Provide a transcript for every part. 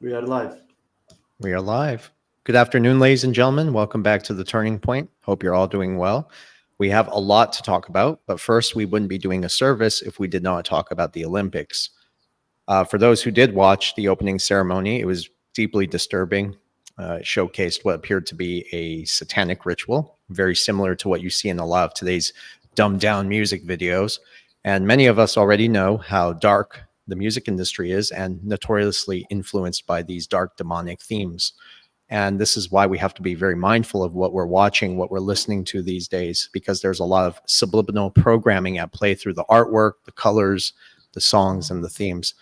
We are live. We are live. Good afternoon, ladies and gentlemen. Welcome back to The Turning Point. Hope you're all doing well. We have a lot to talk about, but first, we wouldn't be doing a service if we did not talk about the Olympics. For those who did watch the opening ceremony, it was deeply disturbing. It showcased what appeared to be a satanic ritual, very similar to what you see in a lot of today's dumbed down music videos. And many of us already know how dark the music industry is and notoriously influenced by these dark demonic themes. And this is why we have to be very mindful of what we're watching, what we're listening to these days, because there's a lot of subliminal programming at play through the artwork, the colors, the songs, and the themes.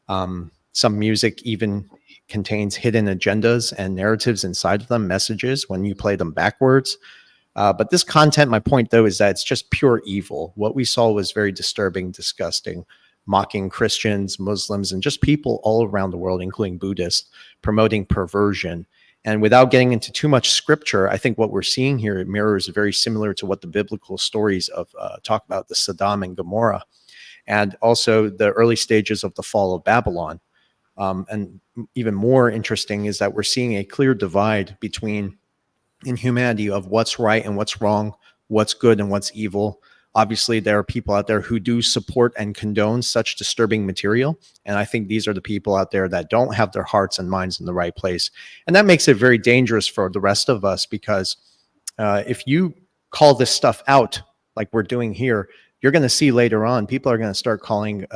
Some music even contains hidden agendas and narratives inside of them, messages when you play them backwards. But this content, my point though, is that it's just pure evil. What we saw was very disturbing, disgusting, mocking Christians, Muslims, and just people all around the world, including Buddhists, promoting perversion. And without getting into too much scripture, I think what we're seeing here mirrors very similar to what the biblical stories of talk about the Sodom and Gomorrah, and also the early stages of the fall of Babylon. And even more interesting is that we're seeing a clear divide between in humanity of what's right and what's wrong, what's good and what's evil. Obviously, there are people out there who do support and condone such disturbing material. And I think these are the people out there that don't have their hearts and minds in the right place. And that makes it very dangerous for the rest of us because if you call this stuff out like we're doing here, you're going to see later on, people are going to start calling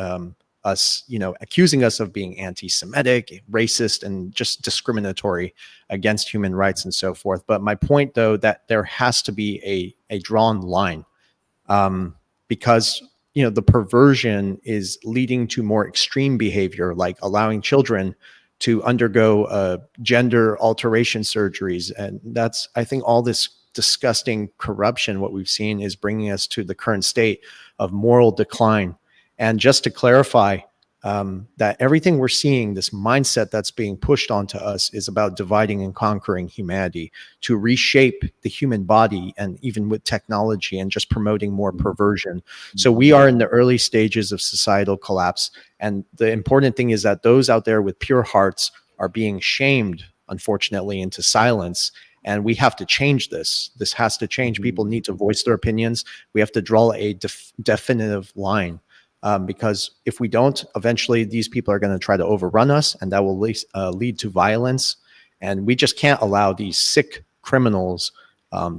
us, accusing us of being anti-Semitic, racist, and just discriminatory against human rights and so forth. But my point, though, that there has to be a drawn line because, the perversion is leading to more extreme behavior, like allowing children to undergo gender alteration surgeries. And that's, I think, all this disgusting corruption, what we've seen is bringing us to the current state of moral decline. And just to clarify, that everything we're seeing, this mindset that's being pushed onto us, is about dividing and conquering humanity, to reshape the human body, and even with technology, and just promoting more perversion. So we are in the early stages of societal collapse. And the important thing is that those out there with pure hearts are being shamed, unfortunately, into silence. And we have to change this. This has to change. People need to voice their opinions. We have to draw a definitive line. Because if we don't, eventually these people are going to try to overrun us, and that will lead to violence. And we just can't allow these sick criminals,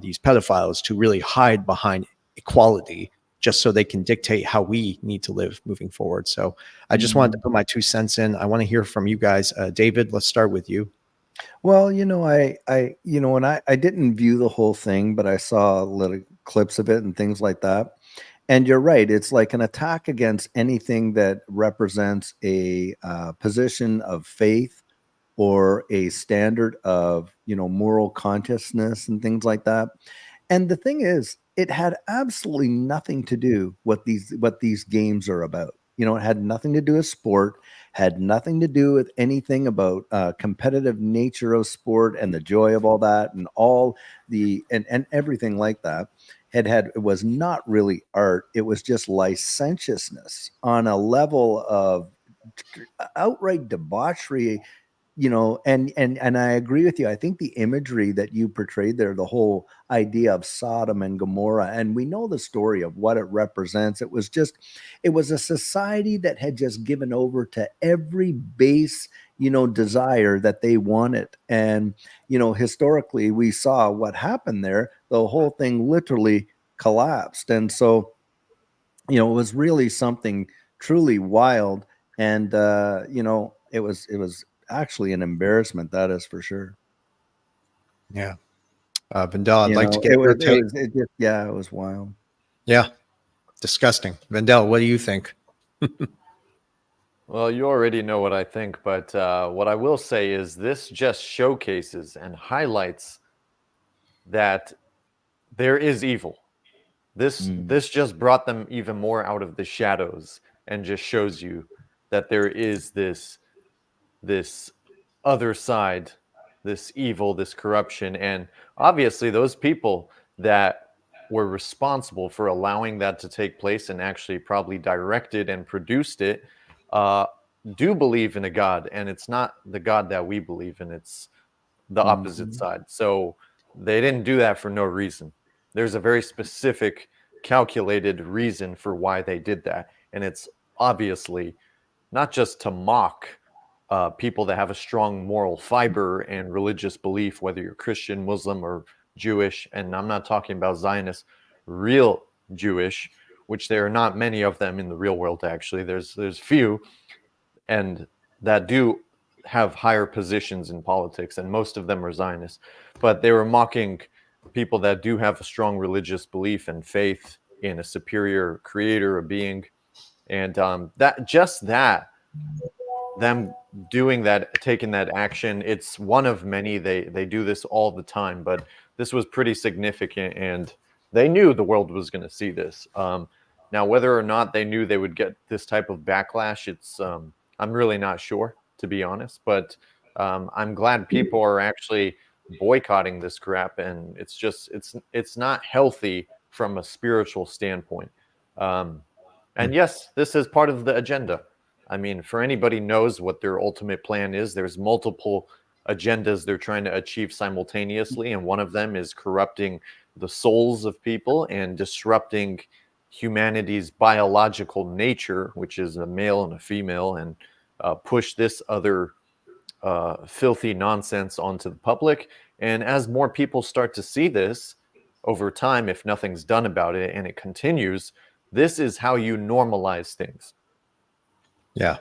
these pedophiles, to really hide behind equality just so they can dictate how we need to live moving forward. So I just wanted to put my 2 cents in. I want to hear from you guys. David, let's start with you. Well, and I didn't view the whole thing, but I saw little clips of it and things like that. And you're right. It's like an attack against anything that represents a position of faith or a standard of, moral consciousness and things like that. And the thing is, it had absolutely nothing to do what these games are about. It had nothing to do with sport, had nothing to do with anything about competitive nature of sport and the joy of all that and all and everything like that. It was not really art. It was just licentiousness on a level of outright debauchery, and I agree with you. I think the imagery that you portrayed there, the whole idea of Sodom and Gomorrah, and we know the story of what it represents. It was a society that had just given over to every base, desire that they wanted. And, historically, we saw what happened there. The whole thing literally collapsed. And so, it was really something truly wild. And, it was actually an embarrassment, that is for sure. Yeah. Vendel, I'd like to get your take. It was wild. Yeah. Disgusting. Vendel, what do you think? Well, you already know what I think, but what I will say is this just showcases and highlights that there is evil. This just brought them even more out of the shadows and just shows you that there is this other side, this evil, this corruption. And obviously those people that were responsible for allowing that to take place and actually probably directed and produced it do believe in a God, and it's not the God that we believe in, it's the opposite side. So they didn't do that for no reason. There's a very specific, calculated reason for why they did that. And it's obviously not just to mock people that have a strong moral fiber and religious belief, whether you're Christian, Muslim, or Jewish. And I'm not talking about Zionists, real Jewish, which there are not many of them in the real world, actually. There's few, and that do have higher positions in politics, and most of them are Zionists. But they were mocking people that do have a strong religious belief and faith in a superior creator, a being. And that them doing that, taking that action, it's one of many. They do this all the time, but this was pretty significant, and they knew the world was going to see this. Now, whether or not they knew they would get this type of backlash, it's I'm really not sure, to be honest. But I'm glad people are actually boycotting this crap, and it's not healthy from a spiritual standpoint. And yes, this is part of the agenda. I mean, for anybody knows what their ultimate plan is, there's multiple agendas they're trying to achieve simultaneously, and one of them is corrupting the souls of people and disrupting humanity's biological nature, which is a male and a female, and push this other filthy nonsense onto the public. And as more people start to see this over time, if nothing's done about it and it continues, this is how you normalize things. Yeah.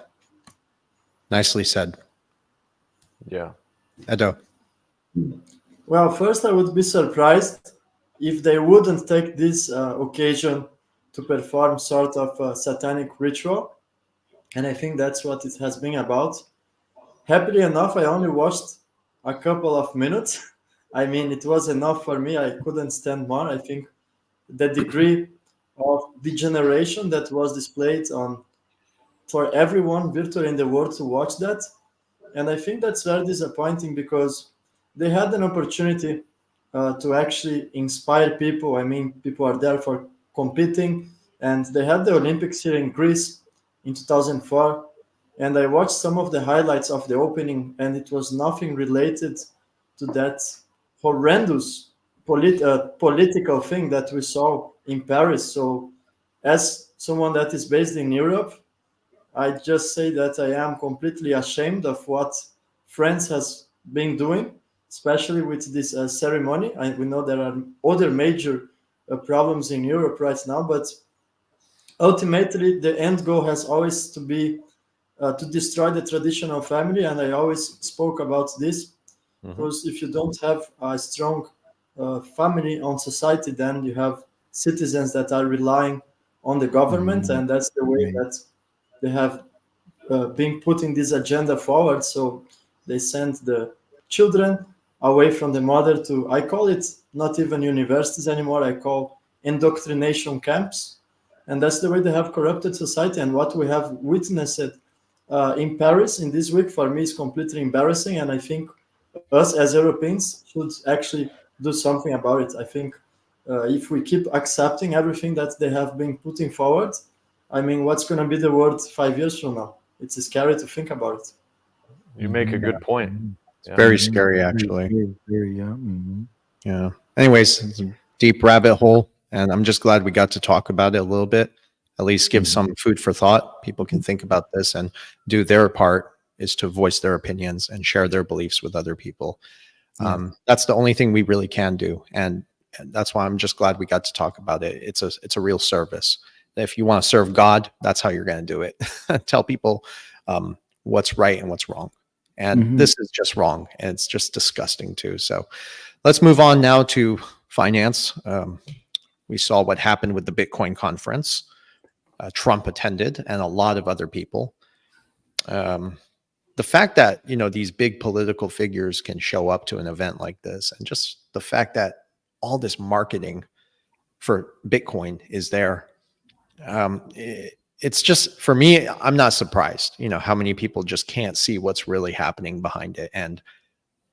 Nicely said. Yeah. Edo. Well, first, I would be surprised if they wouldn't take this occasion to perform sort of a satanic ritual. And I think that's what it has been about. Happily enough, I only watched a couple of minutes. I mean, it was enough for me. I couldn't stand more. I think the degree of degeneration that was displayed on for everyone virtually in the world to watch that. And I think that's very disappointing because they had an opportunity to actually inspire people. I mean, people are there for competing, and they had the Olympics here in Greece in 2004. And I watched some of the highlights of the opening, and it was nothing related to that horrendous political thing that we saw in Paris. So, as someone that is based in Europe, I just say that I am completely ashamed of what France has been doing, especially with this ceremony. We know there are other major problems in Europe right now, but ultimately the end goal has always to be to destroy the traditional family. And I always spoke about this because if you don't have a strong family on society, then you have citizens that are relying on the government, and that's the way that they have been putting this agenda forward. So they send the children away from the mother to, I call it not even universities anymore, I call indoctrination camps. And that's the way they have corrupted society. And what we have witnessed in Paris in this week, for me, is completely embarrassing. And I think us as Europeans should actually do something about it. I think if we keep accepting everything that they have been putting forward, I mean, what's going to be the world 5 years from now? It's scary to think about it. You make a good point. It's very scary, actually. Very, yeah. Yeah. Anyways, it's a deep rabbit hole, and I'm just glad we got to talk about it a little bit. At least give some food for thought. People can think about this and do their part, is to voice their opinions and share their beliefs with other people. That's the only thing we really can do, and that's why I'm just glad we got to talk about it. It's a real service. If you want to serve God, that's how you're going to do it. Tell people what's right and what's wrong. And this is just wrong, and it's just disgusting too. So let's move on now to finance. We saw what happened with the Bitcoin conference. Trump attended, and a lot of other people. The fact that, you know, these big political figures can show up to an event like this, and just the fact that all this marketing for Bitcoin is there. It's just, for me, I'm not surprised, you know, how many people just can't see what's really happening behind it. And,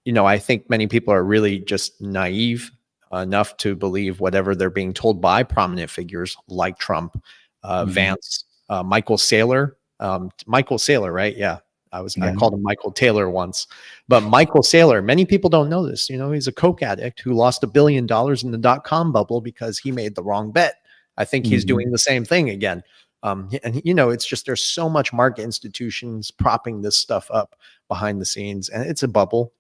you know, I think many people are really just naive enough to believe whatever they're being told by prominent figures like Trump, Vance, Michael Saylor, Michael Saylor, right? Yeah. I Yeah. called him Michael Taylor once, but Michael Saylor, many people don't know this. He's a coke addict who lost $1 billion in the dot-com bubble because he made the wrong bet. I think he's doing the same thing again. And it's just, there's so much market institutions propping this stuff up behind the scenes, and it's a bubble.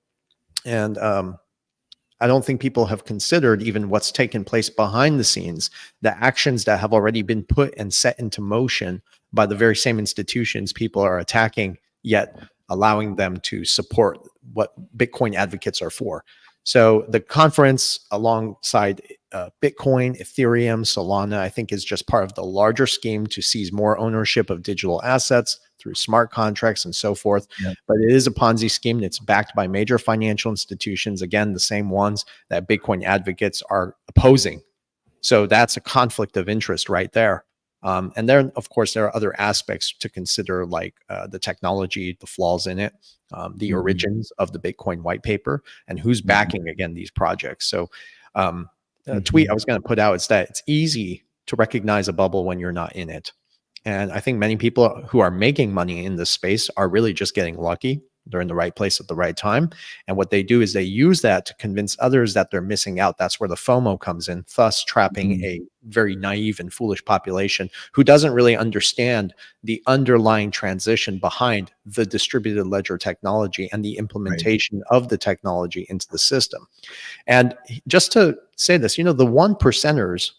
And I don't think people have considered even what's taken place behind the scenes, the actions that have already been put and set into motion by the very same institutions people are attacking, yet allowing them to support what Bitcoin advocates are for. So the conference alongside Bitcoin, Ethereum, Solana, I think is just part of the larger scheme to seize more ownership of digital assets through smart contracts and so forth. Yeah. But it is a Ponzi scheme that's backed by major financial institutions, again, the same ones that Bitcoin advocates are opposing. So that's a conflict of interest right there. And then, of course, there are other aspects to consider, like the technology, the flaws in it, the origins of the Bitcoin white paper, and who's backing, again, these projects. So a tweet I was going to put out is that it's easy to recognize a bubble when you're not in it. And I think many people who are making money in this space are really just getting lucky. They're in the right place at the right time. And what they do is they use that to convince others that they're missing out. That's where the FOMO comes in, thus trapping a very naive and foolish population who doesn't really understand the underlying transition behind the distributed ledger technology and the implementation of the technology into the system. And just to say this, the 1%ers,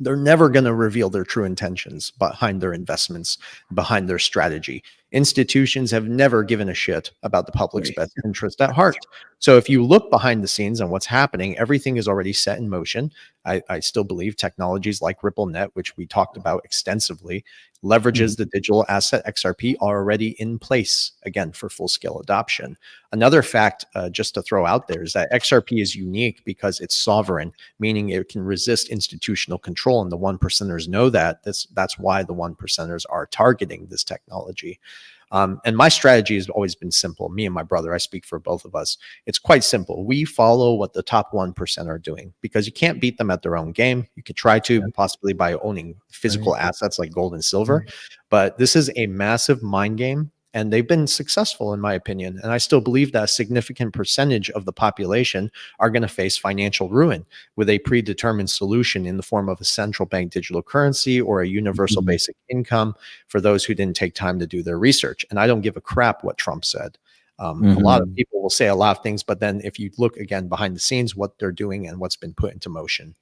they're never going to reveal their true intentions behind their investments, behind their strategy. Institutions have never given a shit about the public's best interest at heart. So if you look behind the scenes on what's happening, everything is already set in motion. I still believe technologies like RippleNet, which we talked about extensively, leverages the digital asset XRP, are already in place, again, for full-scale adoption. Another fact, just to throw out there, is that XRP is unique because it's sovereign, meaning it can resist institutional control, and the 1%ers know that. That's why the 1%ers are targeting this technology. And my strategy has always been simple. Me and my brother, I speak for both of us. It's quite simple. We follow what the top 1% are doing because you can't beat them at their own game. You could try to, possibly by owning physical assets like gold and silver, but this is a massive mind game. And they've been successful, in my opinion. And I still believe that a significant percentage of the population are going to face financial ruin with a predetermined solution in the form of a central bank digital currency or a universal basic income for those who didn't take time to do their research. And I don't give a crap what Trump said. A lot of people will say a lot of things, but then if you look again behind the scenes, what they're doing and what's been put into motion.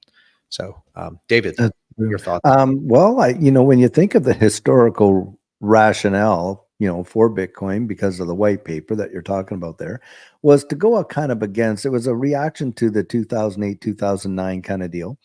So, David, your thoughts? Well, when you think of the historical rationale, for Bitcoin, because of the white paper that you're talking about there, was to go kind of against, it was a reaction to the 2008, 2009 kind of deal.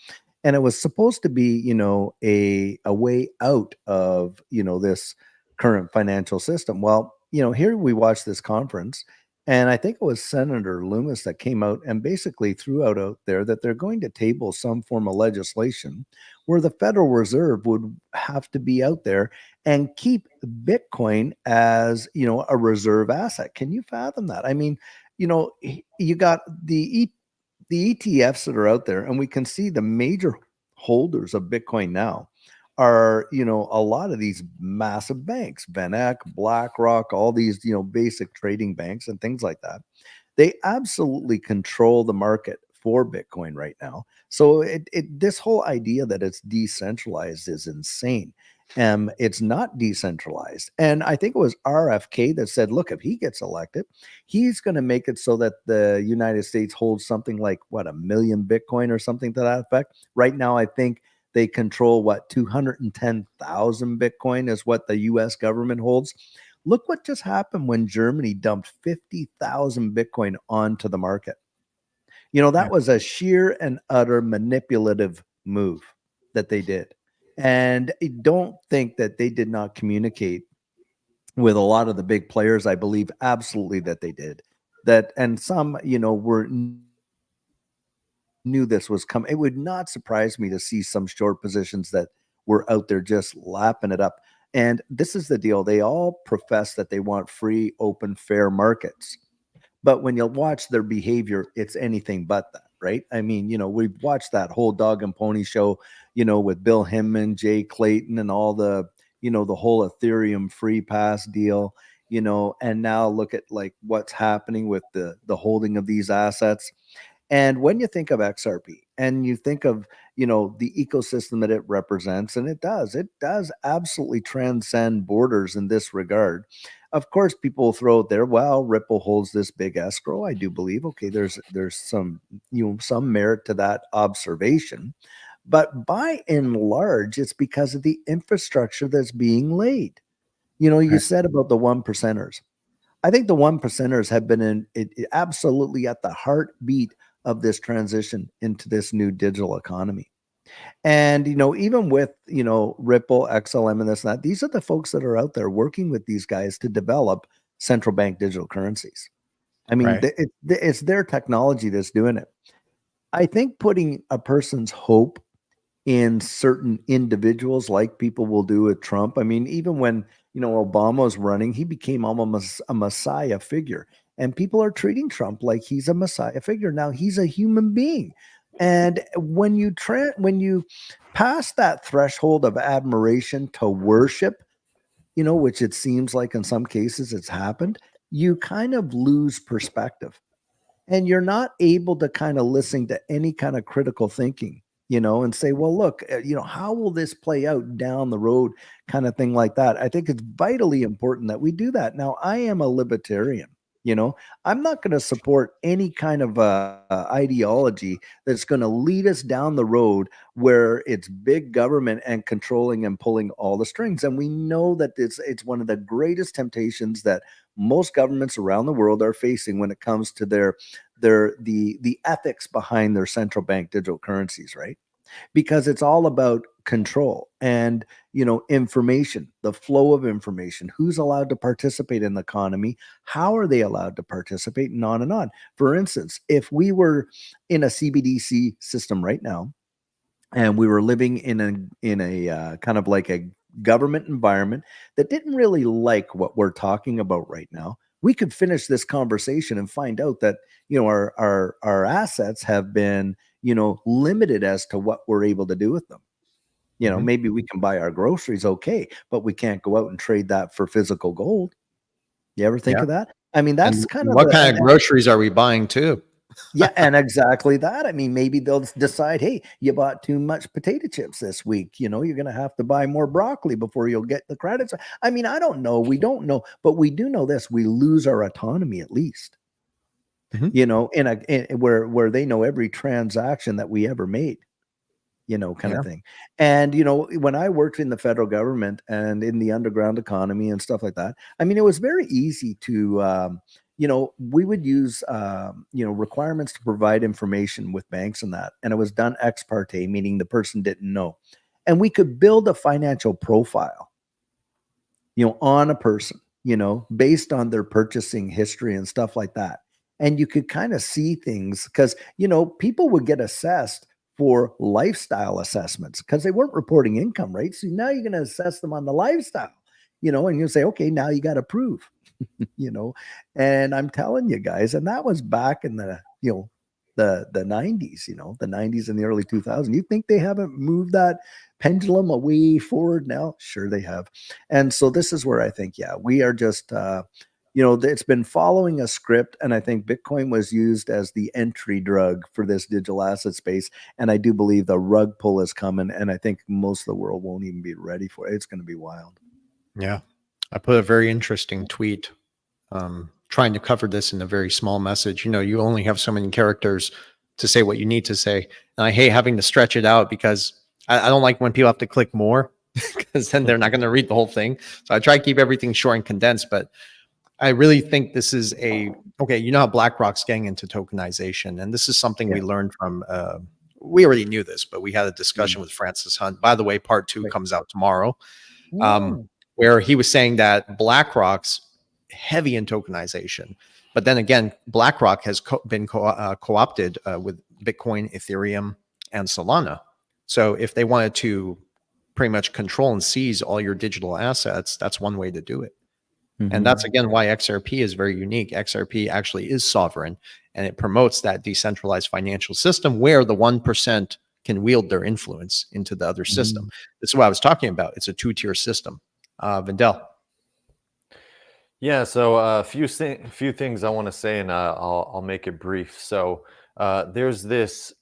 And it was supposed to be, a way out of, this current financial system. Well, here we watched this conference, and I think it was Senator Loomis that came out and basically threw out there that they're going to table some form of legislation where the Federal Reserve would have to be out there and keep Bitcoin as, a reserve asset. Can you fathom that? I mean, you got the ETFs that are out there, and we can see the major holders of Bitcoin now are, a lot of these massive banks, VanEck, BlackRock, all these, basic trading banks and things like that. They absolutely control the market for Bitcoin right now. So this whole idea that it's decentralized is insane. It's not decentralized. And I think it was RFK that said, look, if he gets elected, he's going to make it so that the United States holds something like, 1 million Bitcoin or something to that effect. Right now, I think they control 210,000 Bitcoin is what the US government holds. Look what just happened when Germany dumped 50,000 Bitcoin onto the market. That was a sheer and utter manipulative move that they did. And I don't think that they did not communicate with a lot of the big players. I believe absolutely that they did. That, and some, knew this was coming. It would not surprise me to see some short positions that were out there just lapping it up. And this is the deal. They all profess that they want free, open, fair markets. But when you watch their behavior, it's anything but that, right? I mean, we've watched that whole dog and pony show, with Bill Hinman, Jay Clayton, and all the, the whole Ethereum free pass deal, and now look at like what's happening with the holding of these assets. And when you think of XRP and you think of, the ecosystem that it represents, and it does absolutely transcend borders in this regard. Of course, people will throw out there, well, Ripple holds this big escrow. I do believe, okay, there's some, some merit to that observation. But by and large, it's because of the infrastructure that's being laid. You Right. said about the one percenters. I think the one percenters have been absolutely at the heartbeat of this transition into this new digital economy. And even with Ripple, XLM, and this and that, these are the folks that are out there working with these guys to develop central bank digital currencies. I mean, Right. it's their technology that's doing it. I think putting a person's hope in certain individuals, like people will do with Trump. I mean, even when Obama was running, he became almost a messiah figure, and people are treating Trump like he's a messiah figure. Now he's a human being, and when you pass that threshold of admiration to worship, which it seems like in some cases it's happened, you kind of lose perspective and you're not able to kind of listen to any kind of critical thinking, and say, well, look, how will this play out down the road, kind of thing like that. I think it's vitally important that we do that. Now, I am a libertarian. I'm not going to support any kind of ideology that's going to lead us down the road where it's big government and controlling and pulling all the strings. And we know that it's one of the greatest temptations that most governments around the world are facing when it comes to the ethics behind their central bank digital currencies, right? Because it's all about control and information, the flow of information, who's allowed to participate in the economy, how are they allowed to participate, and on and on. For instance, if we were in a CBDC system right now and we were living in a kind of like a government environment that didn't really like what we're talking about right now, we could finish this conversation and find out that our assets have been limited as to what we're able to do with them. Mhm. Maybe we can buy our groceries, okay, but we can't go out and trade that for physical gold. You ever think Yeah. of that? I mean, And that's kind of what kind of groceries are we buying too? yeah, and exactly that. I mean, maybe they'll decide, hey, you bought too much potato chips this week. You're going to have to buy more broccoli before you'll get the credits. I mean, I don't know. We don't know, but we do know this: we lose our autonomy at least. Mhm. Where they know every transaction that we ever made. Kind Yeah. of thing. And, when I worked in the federal government and in the underground economy and stuff like that, I mean, it was very easy to, we would use, requirements to provide information with banks and that. And it was done ex parte, meaning the person didn't know. And we could build a financial profile, on a person, based on their purchasing history and stuff like that. And you could kind of see things because, people would get assessed for lifestyle assessments because they weren't reporting income, right? So now you're going to assess them on the lifestyle, and you say, okay, now you got to prove, you know, and I'm telling you guys, and that was back in the 90s, the 90s and the early 2000s. You think they haven't moved that pendulum away forward now? Sure they have. And so this is where I think, yeah, we are just it's been following a script, and I think Bitcoin was used as the entry drug for this digital asset space. And I do believe the rug pull is coming, and I think most of the world won't even be ready for it. It's going to be wild. Yeah. I put a very interesting tweet trying to cover this in a very small message. You only have so many characters to say what you need to say. And I hate having to stretch it out because I don't like when people have to click more because then they're not going to read the whole thing. So I try to keep everything short and condensed, but I really think this is okay. How BlackRock's getting into tokenization. And this is something we Yeah. learned from, we already knew this, but we had a discussion with Francis Hunt. By the way, part 2 Right. comes out tomorrow, Oh. where he was saying that BlackRock's heavy in tokenization. But then again, BlackRock has been co-opted with Bitcoin, Ethereum, and Solana. So if they wanted to pretty much control and seize all your digital assets, that's one way to do it. And that's, again, why XRP is very unique. XRP actually is sovereign, and it promotes that decentralized financial system where the 1% can wield their influence into the other system. This is what I was talking about. It's a 2-tier system. Vindel. Yeah, so a few things I want to say, and I'll make it brief. So there's this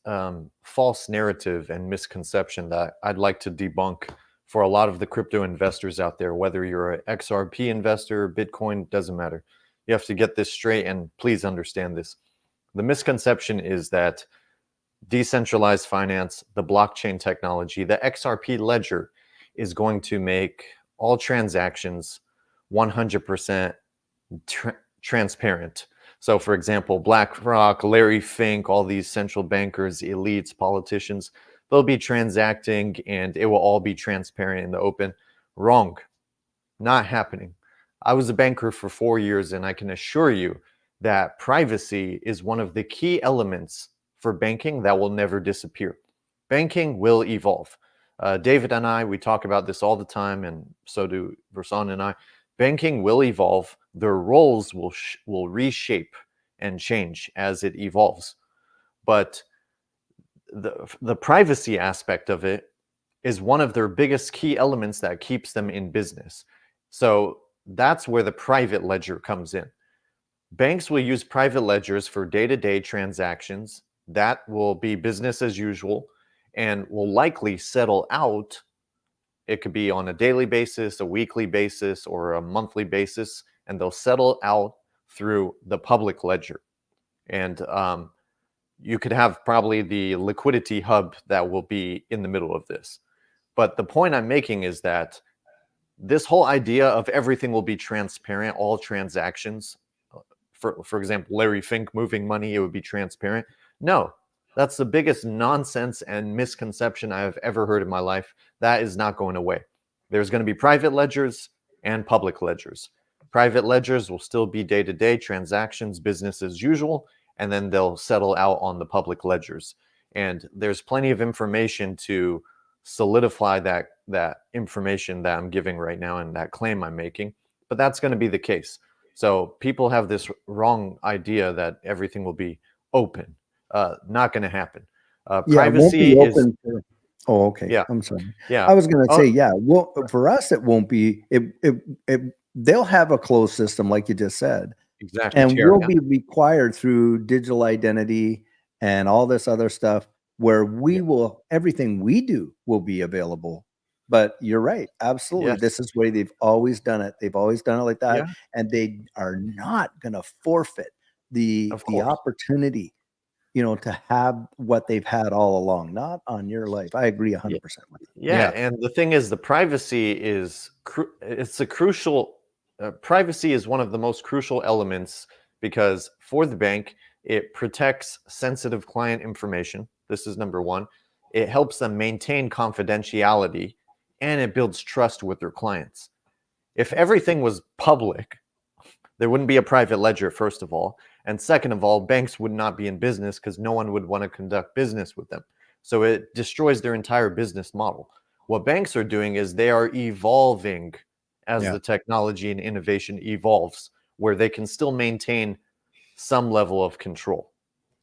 false narrative and misconception that I'd like to debunk for a lot of the crypto investors out there. Whether you're an XRP investor, Bitcoin, doesn't matter. You have to get this straight, and please understand this. The misconception is that decentralized finance, the blockchain technology, the XRP ledger is going to make all transactions 100% transparent. So, for example, BlackRock, Larry Fink, all these central bankers, elites, politicians, they'll be transacting and it will all be transparent in the open. Wrong. Not happening. I was a banker for 4 years, and I can assure you that privacy is one of the key elements for banking that will never disappear. Banking will evolve. David and I, we talk about this all the time, and so do Versan and I. Banking will evolve. Their roles will reshape and change as it evolves. But the privacy aspect of it is one of their biggest key elements that keeps them in business. So that's where the private ledger comes in. Banks will use private ledgers for day-to-day transactions. That will be business as usual and will likely settle out. It could be on a daily basis, a weekly basis, or a monthly basis, and they'll settle out through the public ledger. And you could have probably the liquidity hub that will be in the middle of this. But the point I'm making is that this whole idea of everything will be transparent, all transactions, for example, Larry Fink moving money, it would be transparent. No, that's the biggest nonsense and misconception I have ever heard in my life. That is not going away. There's going to be private ledgers and public ledgers. Private ledgers will still be day-to-day transactions, business as usual, and then they'll settle out on the public ledgers. And there's plenty of information to solidify that information that I'm giving right now and that claim I'm making, but that's going to be the case. So people have this wrong idea that everything will be open. Not going to happen. Privacy it won't be is. open to, oh, okay. Yeah. I'm sorry. Yeah. I was going to say, yeah. Well, for us, it won't be. They'll have a closed system, like you just said, Exactly. and we'll be required through digital identity and all this other stuff, where we will, everything we do will be available. But you're right, absolutely. Yes. This is the way they've always done it. They've always done it like that, Yeah. and they are not going to forfeit the opportunity, to have what they've had all along. Not on your life. I agree 100% with you. Yeah, and the thing is, the privacy is it's a crucial. Privacy is one of the most crucial elements because for the bank, it protects sensitive client information. This is number one. It helps them maintain confidentiality, and it builds trust with their clients. If everything was public, there wouldn't be a private ledger, first of all. And second of all, banks would not be in business because no one would want to conduct business with them. So it destroys their entire business model. What banks are doing is they are evolving as the technology and innovation evolves, where they can still maintain some level of control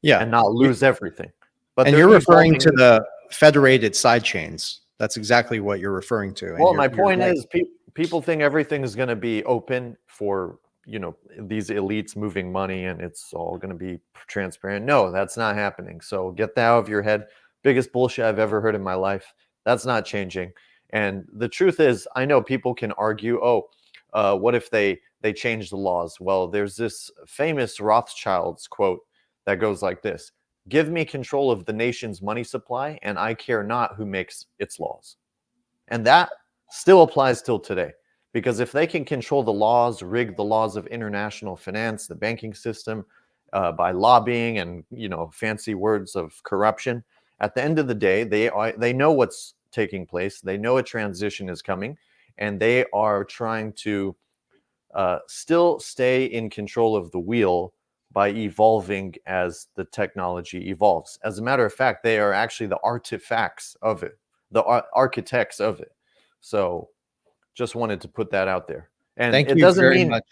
and not lose everything. But you're referring to the federated sidechains. That's exactly what you're referring to. Well, my point is people think everything is going to be open for these elites moving money and it's all going to be transparent. No, that's not happening. So get that out of your head. Biggest bullshit I've ever heard in my life. That's not changing. And the truth is, I know people can argue, what if they change the laws? Well, there's this famous Rothschilds quote that goes like this: give me control of the nation's money supply and I care not who makes its laws. And that still applies till today. Because if they can control the laws, rig the laws of international finance, the banking system, by lobbying and fancy words of corruption, at the end of the day, they know what's taking place. They know a transition is coming, and they are trying to still stay in control of the wheel by evolving as the technology evolves. As a matter of fact, they are actually the artifacts of it, the architects of it. So just wanted to put that out there. And Thank it you doesn't very mean much.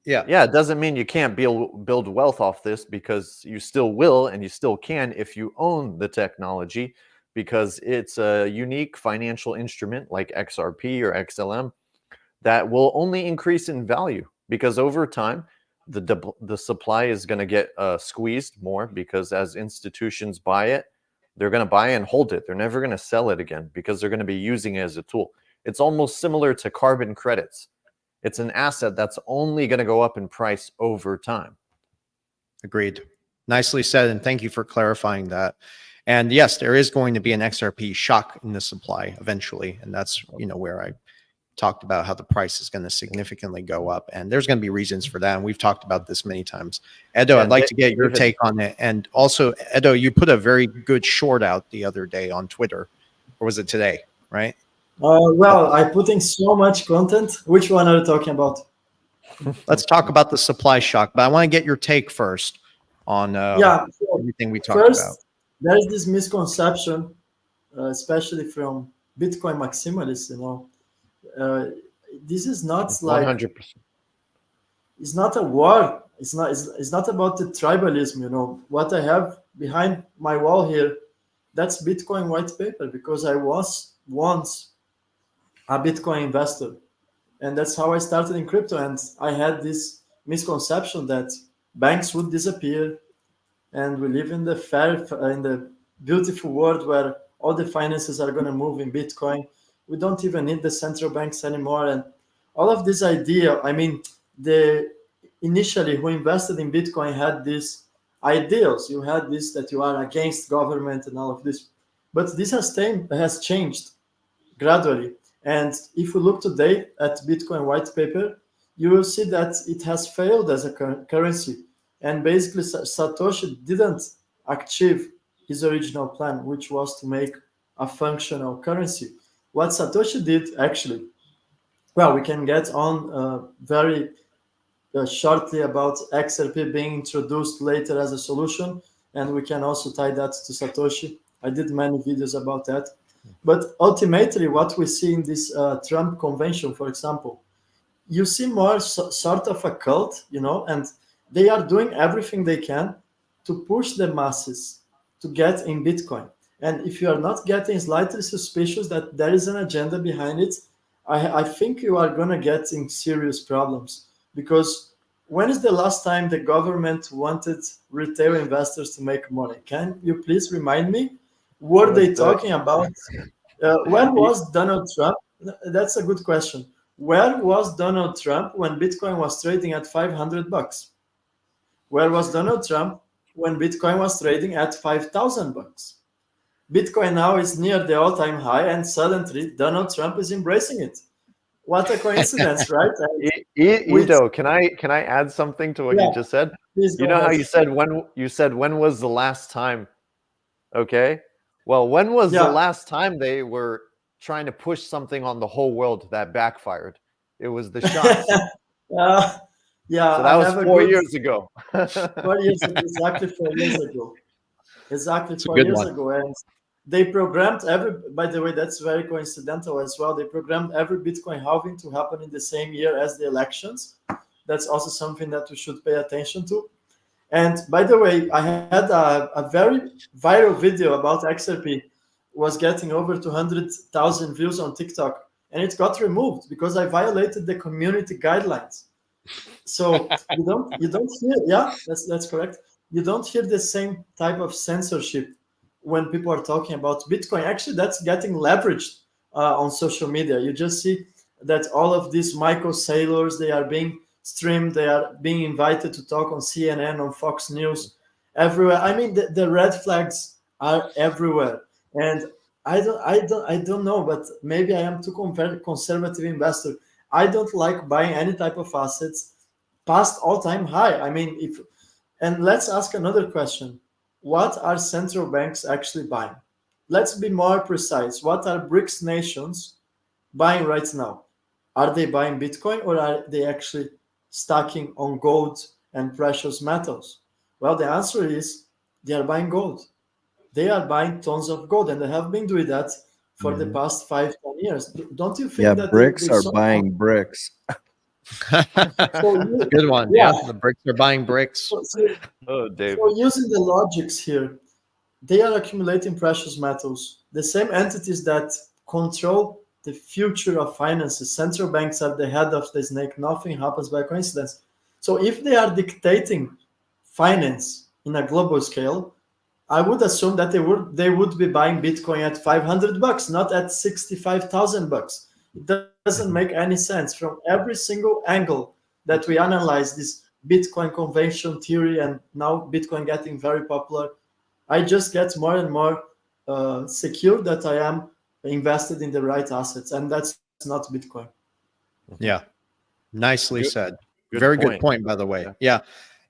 it doesn't mean you can't build wealth off this, because you still will and you still can if you own the technology, because it's a unique financial instrument like XRP or XLM. that will only increase in value, because over time the supply is going to get squeezed more, because as institutions buy it, they're going to buy and hold it. They're never going to sell it again, because they're going to be using it as a tool. It's almost similar to carbon credits. It's an asset that's only going to go up in price over time. Agreed. Nicely said, and thank you for clarifying that. And yes, there is going to be an XRP shock in the supply eventually, and that's where I talked about how the price is going to significantly go up, and there's going to be reasons for that, and we've talked about this many times. Edo, I'd like to get your take on it. And also, Edo, you put a very good short out the other day on Twitter, or was it today, right? Well, I put in so much content. Which one are you talking about? Let's talk about the supply shock, but I want to get your take first on everything we talked about. There is this misconception, especially from Bitcoin maximalists, this is not 100%. It's not a war. It's not about the tribalism. What I have behind my wall here, that's Bitcoin white paper, because I was once a Bitcoin investor, and that's how I started in crypto. And I had this misconception that banks would disappear, and we live in the beautiful world where all the finances are going to move in Bitcoin. We don't even need the central banks anymore. And all of this idea, initially who invested in Bitcoin had these ideals. You had this, that you are against government and all of this. But this has changed gradually. And if we look today at Bitcoin white paper, you will see that it has failed as a currency. And basically, Satoshi didn't achieve his original plan, which was to make a functional currency. What Satoshi did, actually, well, we can get on very shortly about XRP being introduced later as a solution, and we can also tie that to Satoshi. I did many videos about that. But ultimately, what we see in this Trump convention, for example, you see more sort of a cult, and they are doing everything they can to push the masses to get in Bitcoin. And if you are not getting slightly suspicious that there is an agenda behind it, I think you are going to get in serious problems. Because when is the last time the government wanted retail investors to make money? Can you please remind me? Were they talking about? Where was Donald Trump? That's a good question. Where was Donald Trump when Bitcoin was trading at $500? Where was Donald Trump when Bitcoin was trading at $5,000? Bitcoin now is near the all-time high, and suddenly Donald Trump is embracing it. What a coincidence, right? Ido, can I add something to what you just said? You know how you said when was the last time? Okay. Well, when was the last time they were trying to push something on the whole world that backfired? It was the shots. Yeah. So that was 4 years ago. 4 years ago, exactly 4 years ago. Exactly 4 years ago. And they programmed by the way, that's very coincidental as well. They programmed every Bitcoin halving to happen in the same year as the elections. That's also something that we should pay attention to. And by the way, I had a very viral video about XRP, was getting over 200,000 views on TikTok, and it got removed because I violated the community guidelines. So you don't hear, that's correct. You don't hear the same type of censorship when people are talking about Bitcoin. Actually, that's getting leveraged on social media. You just see that all of these micro sailors, they are being streamed, they are being invited to talk on CNN, on Fox News, everywhere. I mean, the red flags are everywhere. And I don't know, but maybe I am too conservative investor. I don't like buying any type of assets past all-time high. I mean, and let's ask another question. What are central banks actually buying? Let's be more precise. What are BRICS nations buying right now? Are they buying Bitcoin, or are they actually stacking on gold and precious metals? Well, the answer is they are buying gold. They are buying tons of gold, and they have been doing that for the past 5-10 years. Don't you think that BRICS are buying bricks? Good one. Yeah, the BRICS are buying bricks. David. So using the logics here, they are accumulating precious metals. The same entities that control the future of finances. Central banks are the head of the snake. Nothing happens by coincidence. So if they are dictating finance in a global scale, I would assume that they would be buying Bitcoin at $500, not at $65,000. It doesn't make any sense from every single angle that we analyze this Bitcoin convention theory, and now Bitcoin getting very popular. I just get more and more secure that I am invested in the right assets, and that's not Bitcoin. Yeah. Nicely Good- said. good Very good point. point, by the way. Yeah. Yeah.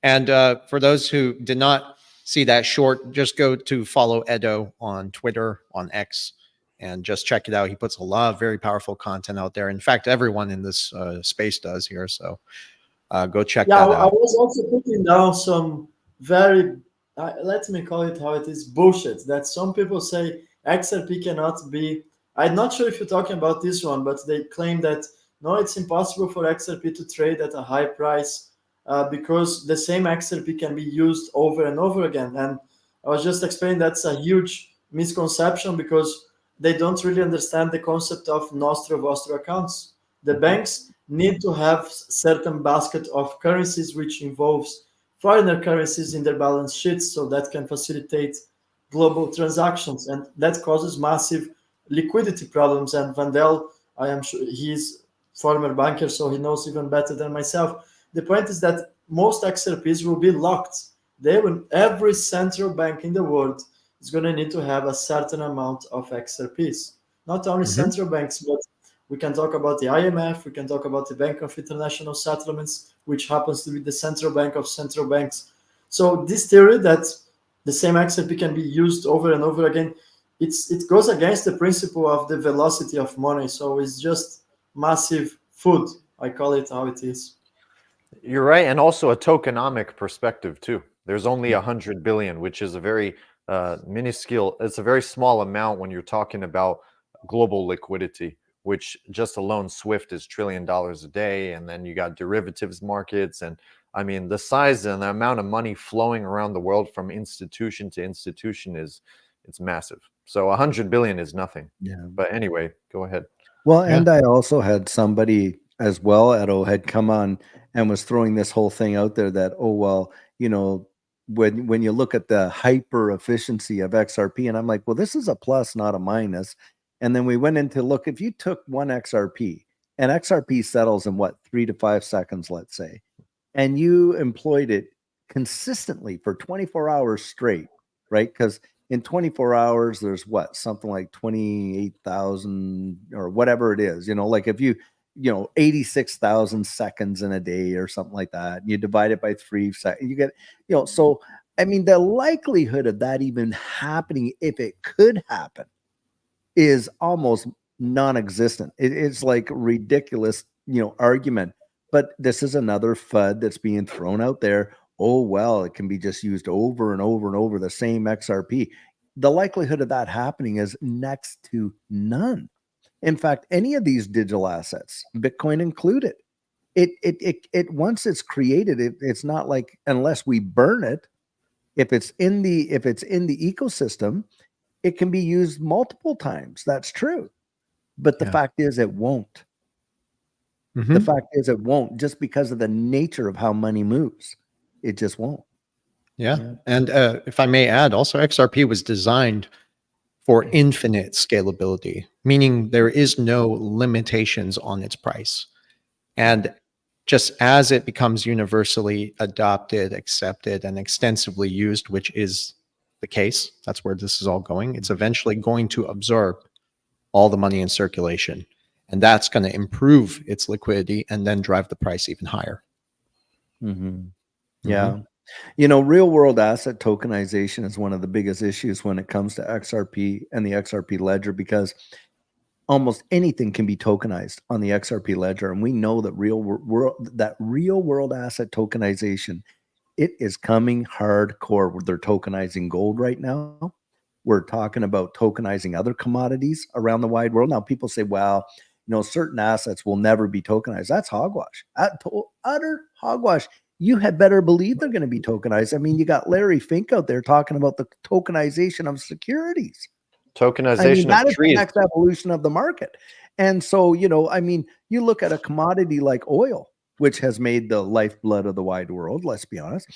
And for those who did not see that short, just go to follow Edo on Twitter, on X, and just check it out. He puts a lot of very powerful content out there. In fact, everyone in this space does here. So go check Yeah, that I out. was also putting down some very, let me call it how it is, bullshit. That some people say XRP cannot be. I'm not sure if you're talking about this one, but they claim that no, it's impossible for XRP to trade at a high price because the same XRP can be used over and over again. And I was just explaining that's a huge misconception because they don't really understand the concept of nostro vostro accounts. The banks need to have certain basket of currencies which involves foreigner currencies in their balance sheets, so that can facilitate global transactions, and that causes massive liquidity problems. And Vandel, I am sure he's former banker, so he knows even better than myself. The point is that most XRPs will be locked. Every central bank in the world is going to need to have a certain amount of XRPs. Not only central banks, but we can talk about the IMF, we can talk about the Bank of International Settlements, which happens to be the central bank of central banks. So this theory that the same XRP can be used over and over again, it goes against the principle of the velocity of money. So it's just massive food. I call it how it is. You're right, and also a tokenomic perspective too. There's only 100 billion, which is a very minuscule. It's a very small amount when you're talking about global liquidity, which just alone Swift is $1 trillion a day, and then you got derivatives markets, and I mean the size and the amount of money flowing around the world from institution to institution it's massive. So 100 billion is nothing. Yeah. But anyway, go ahead. Well, Yeah. and I also had somebody as well, Edo, had come on and was throwing this whole thing out there that, oh, well, when you look at the hyper efficiency of XRP, and I'm like, well, this is a plus, not a minus. And then we went into look, if you took one XRP and XRP settles in 3 to 5 seconds, let's say, and you employed it consistently for 24 hours straight, right? Because in 24 hours, there's something like 28,000 or whatever it is, like if you 86,000 seconds in a day or something like that. You divide it by 3 seconds, you get, so I mean, the likelihood of that even happening, if it could happen, is almost non-existent. It's like ridiculous, argument. But this is another FUD that's being thrown out there. Oh, well, it can be just used over and over and over, the same XRP. The likelihood of that happening is next to none. In fact, any of these digital assets, Bitcoin included, it once it's created, it's not like, unless we burn it, if it's in the ecosystem, it can be used multiple times. That's true. But the fact is it won't. The fact is it won't, just because of the nature of how money moves. It just won't. Yeah. And if I may add, also XRP was designed for infinite scalability, meaning there is no limitations on its price. And just as it becomes universally adopted, accepted, and extensively used, which is the case, that's where this is all going, it's eventually going to absorb all the money in circulation. And that's going to improve its liquidity and then drive the price even higher. Yeah. Real world asset tokenization is one of the biggest issues when it comes to XRP and the XRP ledger, because almost anything can be tokenized on the XRP ledger. And we know that real world asset tokenization, it is coming hardcore. They're tokenizing gold right now. We're talking about tokenizing other commodities around the wide world. Now, people say, well, certain assets will never be tokenized. That's hogwash. Utter hogwash. You had better believe they're going to be tokenized. I mean, you got Larry Fink out there talking about the tokenization of securities. Tokenization that of is the trees. next evolution of the market. And so, I mean, you look at a commodity like oil, which has made the lifeblood of the wide world, let's be honest,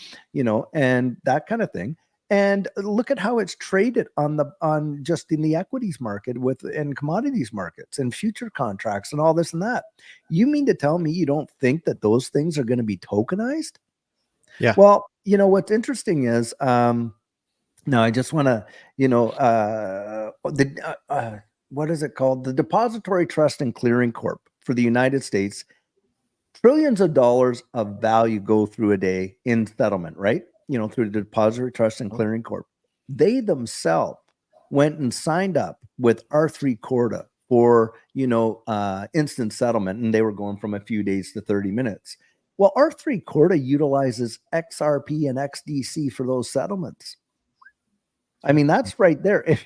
and that kind of thing. And look at how it's traded on just in the equities market and commodities markets and future contracts and all this and that. You mean to tell me you don't think that those things are going to be tokenized? Yeah. Well, what's interesting is now I just want to, what is it called? The Depository Trust and Clearing Corp for the United States. Trillions of dollars of value go through a day in settlement, right? Through the Depository Trust and Clearing Corp. They themselves went and signed up with R3 Corda for, instant settlement, and they were going from a few days to 30 minutes. Well, R3 Corda utilizes XRP and XDC for those settlements. I mean, that's right there.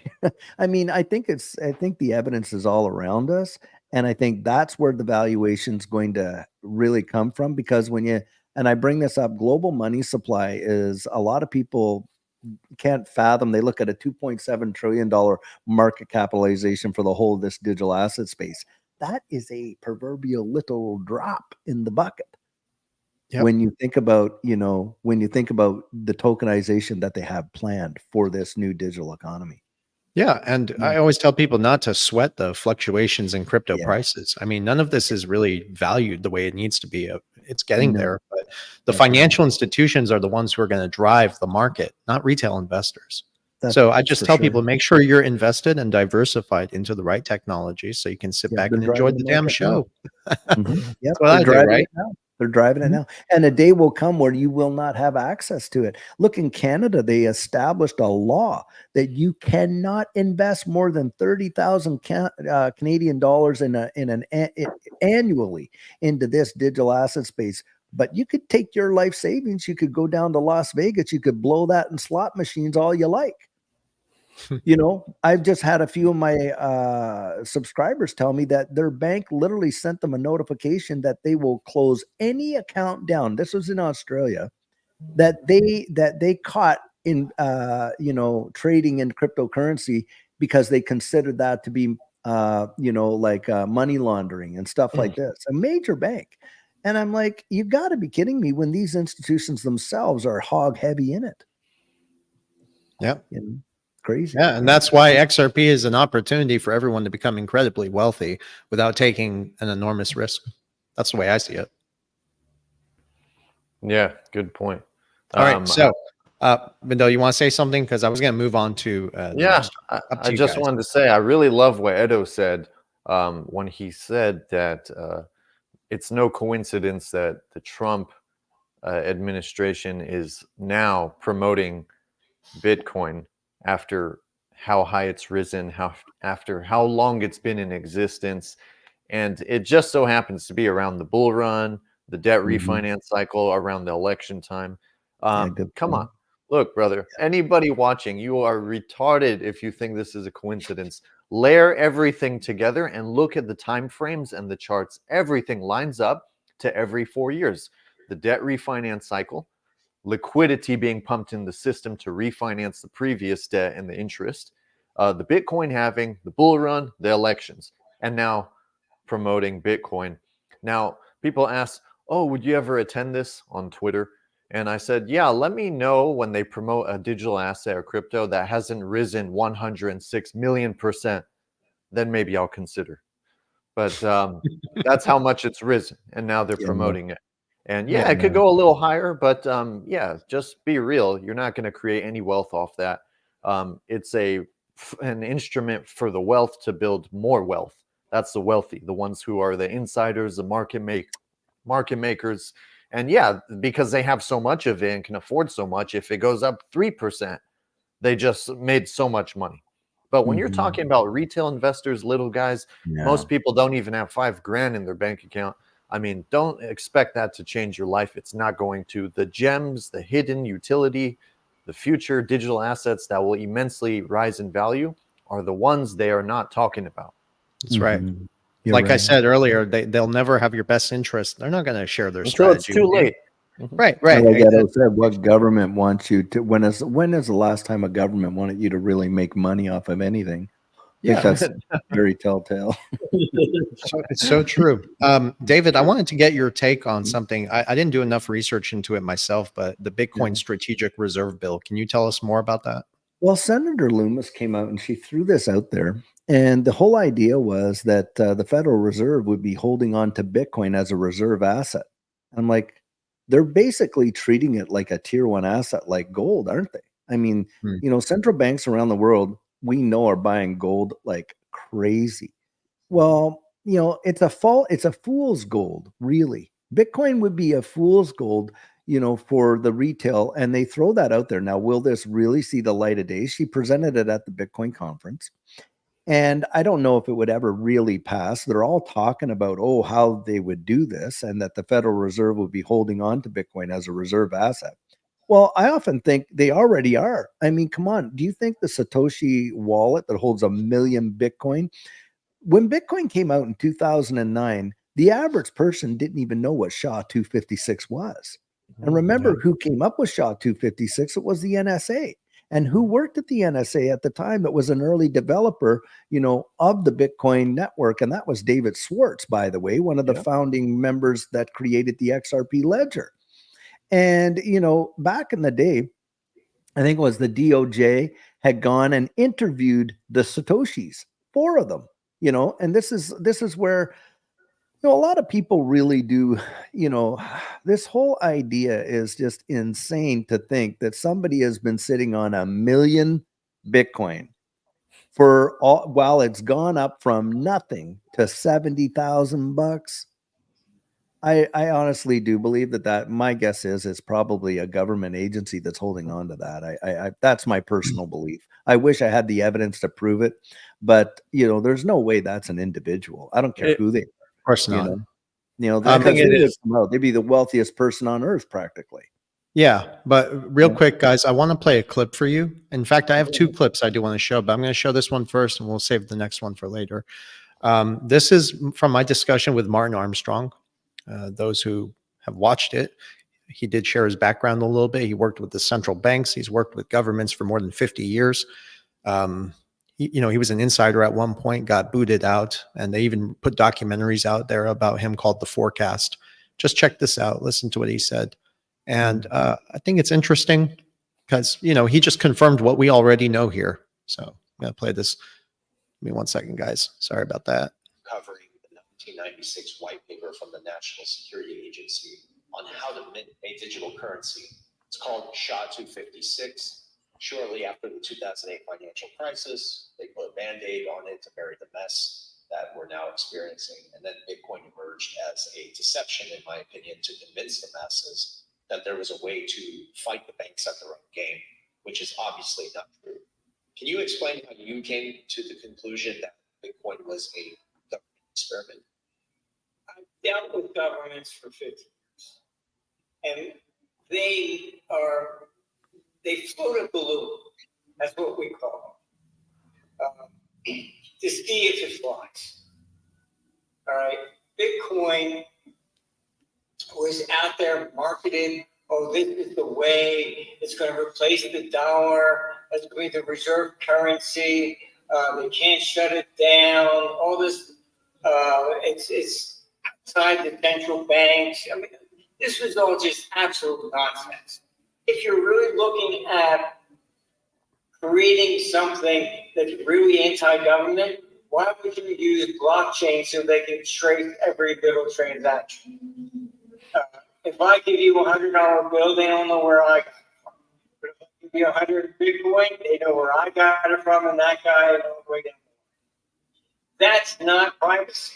I mean, I think the evidence is all around us. And I think that's where the valuation is going to really come from, because and I bring this up, global money supply is, a lot of people can't fathom. They look at a $2.7 trillion market capitalization for the whole of this digital asset space. That is a proverbial little drop in the bucket. Yep. When you think about, the tokenization that they have planned for this new digital economy. Yeah. And I always tell people not to sweat the fluctuations in crypto prices. I mean, none of this is really valued the way it needs to be. It's getting there, but the financial institutions are the ones who are going to drive the market, not retail investors. So I just tell people, make sure you're invested and diversified into the right technology so you can sit back and enjoy the damn show. Mm-hmm. That's what I do, right? They're driving it now. And a day will come where you will not have access to it. Look, in Canada, they established a law that you cannot invest more than 30,000 Canadian dollars annually into this digital asset space. But you could take your life savings. You could go down to Las Vegas. You could blow that in slot machines all you like. I've just had a few of my subscribers tell me that their bank literally sent them a notification that they will close any account down. This was in Australia, that they caught in trading in cryptocurrency, because they considered that to be money laundering and stuff like this. A major bank. And I'm like, you got to be kidding me, when these institutions themselves are hog heavy in it. Yep. Crazy. Yeah, and that's why XRP is an opportunity for everyone to become incredibly wealthy without taking an enormous risk. That's the way I see it. Yeah, good point. All right, so Bindo, you want to say something? Because I was going to move on to I just wanted to say I really love what Edo said when he said that it's no coincidence that the Trump administration is now promoting Bitcoin after how high it's risen, after how long it's been in existence. And it just so happens to be around the bull run, the debt refinance cycle, around the election time. Come on. Look, brother, anybody watching, you are retarded if you think this is a coincidence. Layer everything together and look at the time frames and the charts. Everything lines up to every 4 years. The debt refinance cycle, liquidity being pumped in the system to refinance the previous debt and the interest, the Bitcoin halving, the bull run, the elections, and now promoting Bitcoin. Now, people ask, oh, would you ever attend this on Twitter? And I said, yeah, let me know when they promote a digital asset or crypto that hasn't risen 106 million%, then maybe I'll consider. But that's how much it's risen, and now they're promoting it. And it could go a little higher, but just be real. You're not going to create any wealth off that. It's an instrument for the wealth to build more wealth. That's the wealthy, the ones who are the insiders, the market makers. And because they have so much of it and can afford so much, if it goes up 3%, they just made so much money. But when you're talking about retail investors, little guys, most people don't even have $5,000 in their bank account. I mean, don't expect that to change your life. It's not going to. The gems, the hidden utility, the future digital assets that will immensely rise in value are the ones they are not talking about. That's right. Like I said earlier, they'll never have your best interest. They're not going to share their strategy. It's too late. Right. Like I said, what government wants you to? When is the last time a government wanted you to really make money off of anything? I think Yeah, that's very telltale. so it's so true. David, I wanted to get your take on something. I didn't do enough research into it myself, but the Bitcoin Strategic Reserve Bill. Can you tell us more about that? Well, Senator Loomis came out and she threw this out there. And the whole idea was that the Federal Reserve would be holding on to Bitcoin as a reserve asset. I'm like, they're basically treating it like a tier one asset, like gold, aren't they? I mean, Hmm. central banks around the world, we know, are buying gold like crazy. Well, it's a fool's gold, really. Bitcoin would be a fool's gold, for the retail, and they throw that out there. Now, will this really see the light of day? She presented it at the Bitcoin conference, and I don't know if it would ever really pass. They're all talking about, how they would do this, and that the Federal Reserve would be holding on to Bitcoin as a reserve asset. Well, I often think they already are. I mean, come on. Do you think the Satoshi wallet that holds 1 million Bitcoin, when Bitcoin came out in 2009, the average person didn't even know what SHA-256 was. And remember who came up with SHA-256? It was the NSA. And who worked at the NSA at the time? It was an early developer, of the Bitcoin network. And that was David Schwartz, by the way, one of the founding members that created the XRP ledger. And, back in the day, I think it was the DOJ had gone and interviewed the Satoshis, 4 of them, and this is where, a lot of people really do, this whole idea is just insane to think that somebody has been sitting on 1 million Bitcoin while it's gone up from nothing to $70,000. I honestly do believe that my guess is it's probably a government agency that's holding on to that. I that's my personal belief. I wish I had the evidence to prove it, but there's no way that's an individual. I don't care who they are. Of course You not. know, I think it is. they'd be the wealthiest person on earth practically. Yeah, but real quick, guys, I want to play a clip for you. In fact, I have 2 clips I do want to show, but I'm going to show this one first, and we'll save the next one for later. This is from my discussion with Martin Armstrong. Those who have watched it, he did share his background a little bit. He worked with the central banks. He's worked with governments for more than 50 years. He was an insider at one point, got booted out, and they even put documentaries out there about him called The Forecast. Just check this out. Listen to what he said. And I think it's interesting because, he just confirmed what we already know here. So I'm going to play this. Give me 1 second, guys. Sorry about that. Covering the 1996 white paper from the National Security Agency on how to mint a digital currency. It's called SHA-256. Shortly after the 2008 financial crisis, they put a Band-Aid on it to bury the mess that we're now experiencing. And then Bitcoin emerged as a deception, in my opinion, to convince the masses that there was a way to fight the banks at their own game, which is obviously not true. Can you explain how you came to the conclusion that Bitcoin was a government experiment? I've dealt with governments for 50 years, and they float a balloon. That's what we call them, to see if it flies. All right, Bitcoin was out there marketed. Oh, this is the way. It's going to replace the dollar. That's going to be the reserve currency. They can't shut it down. All this. It's outside the central banks. I mean, this was all just absolute nonsense. If you're really looking at creating something that's really anti-government, why would you use blockchain so they can trace every little transaction? If I give you a $100 bill, they don't know where I got it from. But if I give you 100 Bitcoin, they know where I got it from, and that guy knows where they got it. That's not privacy.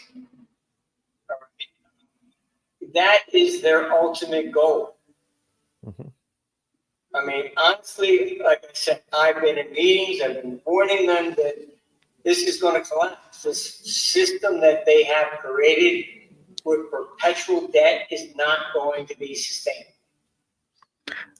All right. That is their ultimate goal. Mhm. I mean, honestly, like I said, I've been in meetings, I've been warning them that this is going to collapse. This system that they have created with perpetual debt is not going to be sustainable.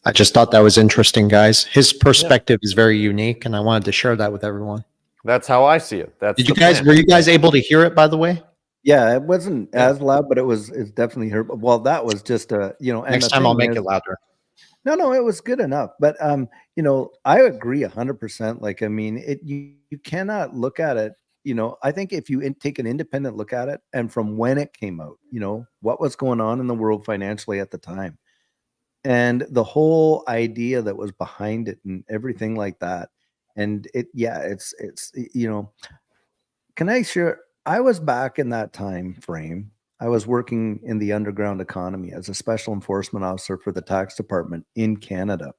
I just thought that was interesting, guys. His perspective is very unique, and I wanted to share that with everyone. That's how I see it. That's Did you the guys, plan. were you guys able to hear it, by the way? Yeah, it wasn't as loud, but it's definitely heard. Well, that was just and Next the time I'll thing make is, it louder. No, it was good enough. But I agree 100%. Like, I mean, you cannot look at it. I think if you take an independent look at it, and from when it came out, what was going on in the world financially at the time, and the whole idea that was behind it, and everything like that, and it's can I share? I was back in that time frame. I was working in the underground economy as a special enforcement officer for the tax department in Canada.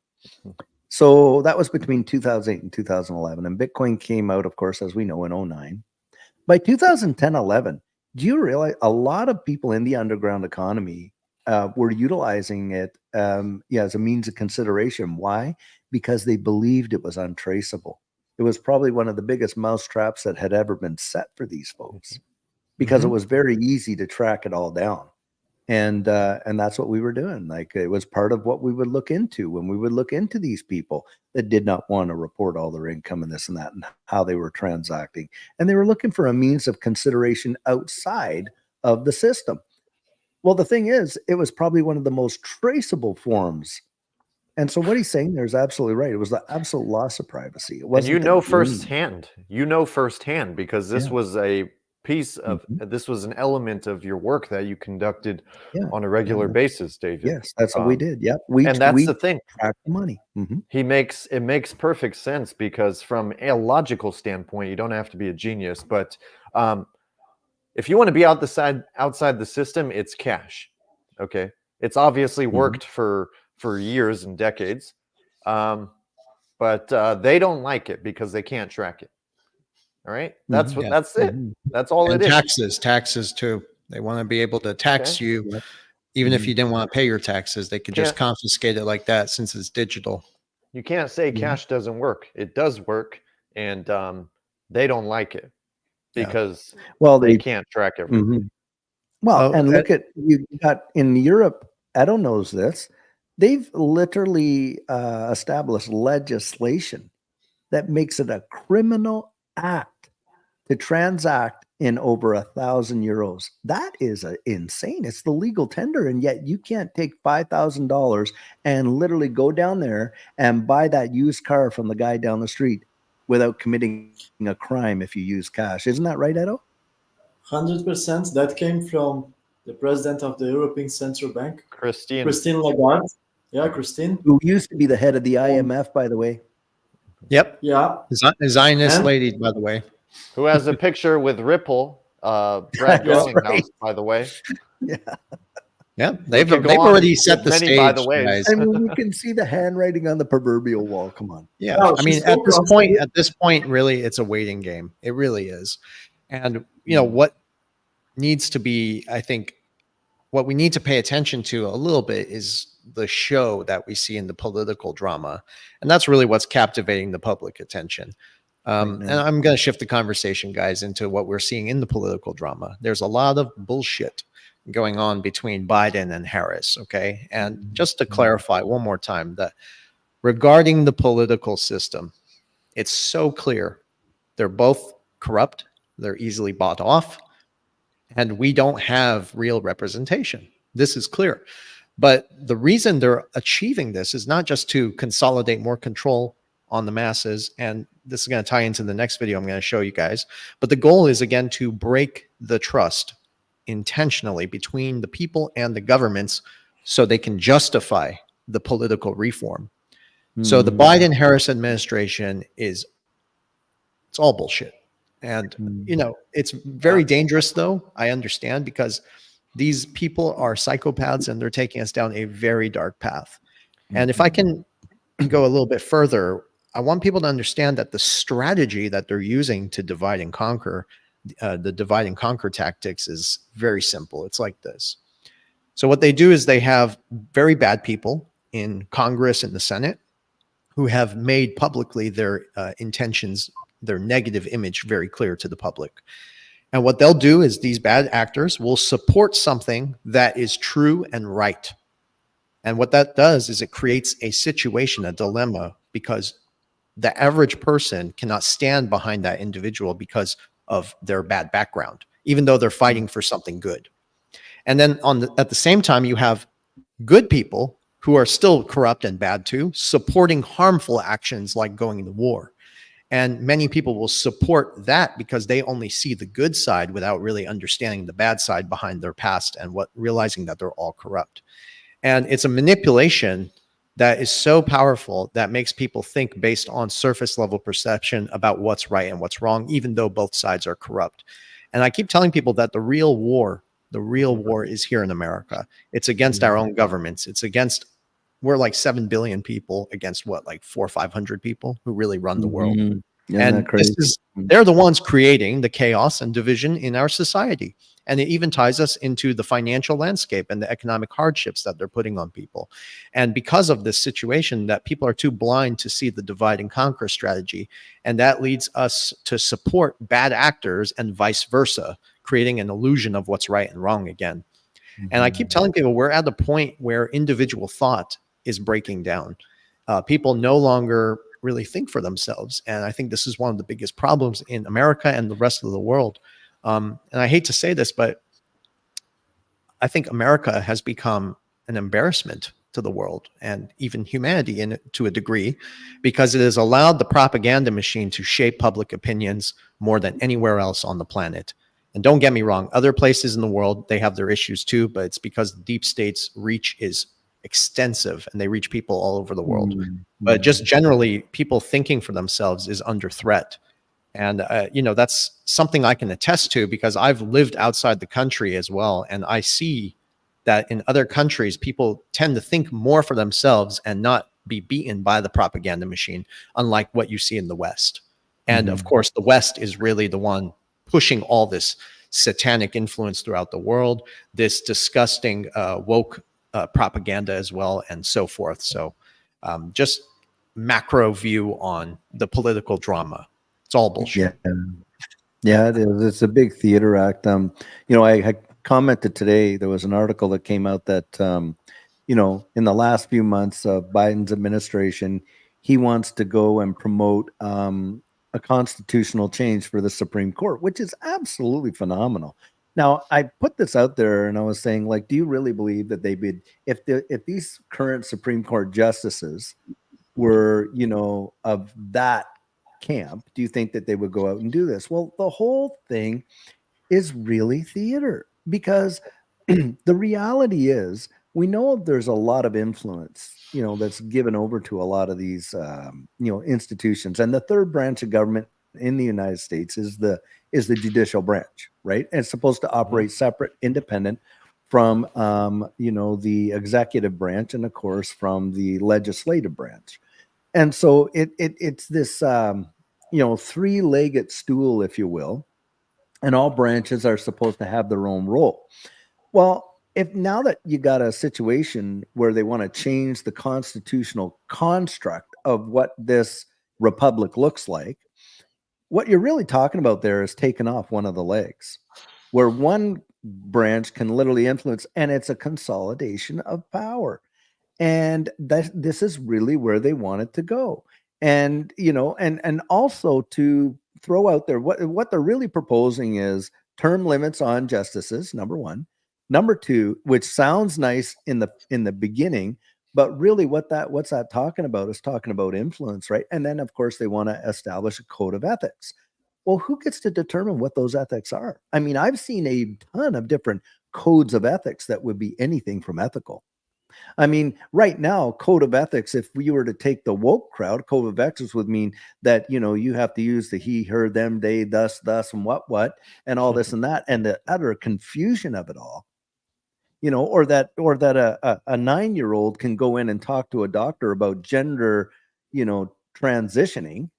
So that was between 2008 and 2011. And Bitcoin came out, of course, as we know, in 09. By 2010-11, do you realize a lot of people in the underground economy were utilizing it as a means of consideration? Why? Because they believed it was untraceable. It was probably one of the biggest mousetraps that had ever been set for these folks, because it was very easy to track it all down. And that's what we were doing. Like, it was part of what we would look into when we would look into these people that did not want to report all their income and this and that and how they were transacting. And they were looking for a means of consideration outside of the system. Well, the thing is, it was probably one of the most traceable forms. And so what he's saying there is absolutely right. It was the absolute loss of privacy. It And wasn't firsthand because this Yeah. was a piece of Mhm. this was an element of your work that you conducted Yeah. on a regular basis, David. Yes, that's what we did. Yeah. We and that's the thing. tracked the money. Mhm. It makes perfect sense, because from a logical standpoint, you don't have to be a genius, but if you want to be outside the system, it's cash. Okay, it's obviously worked for years and decades, but they don't like it because they can't track it. All right, that's Mhm. what Yeah. that's it. Mhm. That's all And it is. taxes too. They want to be able to tax Okay. you, Yep. even if Mhm. you didn't want to pay your taxes. They could just Can't- confiscate it like that, since it's digital. You can't say Yeah. cash doesn't work. It does work, and they don't like it Yeah. because Well, they can't track everything. Mhm. Well, Oh, and look at you got in Europe. Edo knows this. They've literally established legislation that makes it a criminal act to transact in over €1,000. That is insane. It's the legal tender, and yet you can't take $5,000 and literally go down there and buy that used car from the guy down the street without committing a crime if you use cash. Isn't that right, Edo? 100%. That came from the president of the European Central Bank, Christine, Christine Lagarde. Yeah, Christine. Who used to be the head of the IMF, by the way. Yep. Yeah. Zionist And- lady, by the way. who has a picture with Ripple, Brad That's Garlinghouse, right. by the way. Yeah, they've could go on already with set the many, stage, by the ways. guys. I mean, you can see the handwriting on the proverbial wall. Come on. Yeah, No, I mean, she's so at this point, really, it's a waiting game. It really is. And Mm. what needs to be, I think, what we need to pay attention to a little bit is the show that we see in the political drama, and that's really what's captivating the public attention. And I'm going to shift the conversation, guys, into what we're seeing in the political drama. There's a lot of bullshit going on between Biden and Harris. Okay, and just to clarify one more time, that regarding the political system, it's so clear they're both corrupt, they're easily bought off, and we don't have real representation. This is clear. But the reason they're achieving this is not just to consolidate more control on the masses, and this is going to tie into the next video I'm going to show you guys, but the goal is, again, to break the trust intentionally between the people and the governments so they can justify the political reform. So the Biden-Harris administration it's all bullshit. And, it's very dangerous, though, I understand, because these people are psychopaths and they're taking us down a very dark path. And if I can go a little bit further, I want people to understand that the strategy that they're using to divide and conquer, the divide and conquer tactics, is very simple. It's like this. So what they do is they have very bad people in Congress and the Senate who have made publicly their intentions, their negative image, very clear to the public. And what they'll do is these bad actors will support something that is true and right. And what that does is it creates a situation, a dilemma, because the average person cannot stand behind that individual because of their bad background, even though they're fighting for something good. And then at the same time, you have good people who are still corrupt and bad too, supporting harmful actions like going to war. And many people will support that because they only see the good side without really understanding the bad side behind their past and realizing that they're all corrupt. And it's a manipulation that is so powerful that makes people think based on surface level perception about what's right and what's wrong, even though both sides are corrupt. And I keep telling people that the real war is here in America. It's against our own governments. It's against, we're like 7 billion people against what, like 400 or 500 people who really run the world. And They're the ones creating the chaos and division in our society. And it even ties us into the financial landscape and the economic hardships that they're putting on people. And because of this situation, that people are too blind to see the divide and conquer strategy. And that leads us to support bad actors and vice versa, creating an illusion of what's right and wrong again. And I keep telling people we're at the point where individual thought is breaking down. People no longer really think for themselves. And I think this is one of the biggest problems in America and the rest of the world. And I hate to say this, but I think America has become an embarrassment to the world and even humanity to a degree, because it has allowed the propaganda machine to shape public opinions more than anywhere else on the planet. And don't get me wrong, other places in the world, they have their issues too, but it's because the deep state's reach is extensive and they reach people all over the world. But just generally, people thinking for themselves is under threat. And, that's something I can attest to because I've lived outside the country as well. And I see that in other countries, people tend to think more for themselves and not be beaten by the propaganda machine, unlike what you see in the West. And of course, the West is really the one pushing all this satanic influence throughout the world, this disgusting woke propaganda as well, and so forth. So just macro view on the political drama. It's all bullshit. Yeah, it is. It's a big theater act. I commented today, there was an article that came out that, in the last few months of Biden's administration, he wants to go and promote a constitutional change for the Supreme Court, which is absolutely phenomenal. Now, I put this out there and I was saying, like, do you really believe that they would, if these current Supreme Court justices were, of that camp, do you think that they would go out and do this? Well, the whole thing is really theater, because the reality is we know there's a lot of influence, that's given over to a lot of these, institutions. And the third branch of government in the United States is the judicial branch, right? And it's supposed to operate separate, independent from, the executive branch, and of course from the legislative branch. And so it's this, three-legged stool, if you will, and all branches are supposed to have their own role. Well, if now that you got a situation where they want to change the constitutional construct of what this republic looks like, what you're really talking about there is taking off one of the legs, where one branch can literally influence, and it's a consolidation of power. And this is really where they want it to go. And and also to throw out there, what they're really proposing is term limits on justices, number one. Number two, which sounds nice in the beginning, but really what's that talking about is talking about influence, right? And then of course they want to establish a code of ethics. Well, who gets to determine what those ethics are? I mean, I've seen a ton of different codes of ethics that would be anything from ethical. I mean, right now, code of ethics, if we were to take the woke crowd, code of ethics would mean that, you have to use the he, her, them, they, thus, and what, and all this and that, and the utter confusion of it all, or that a 9-year-old can go in and talk to a doctor about gender, transitioning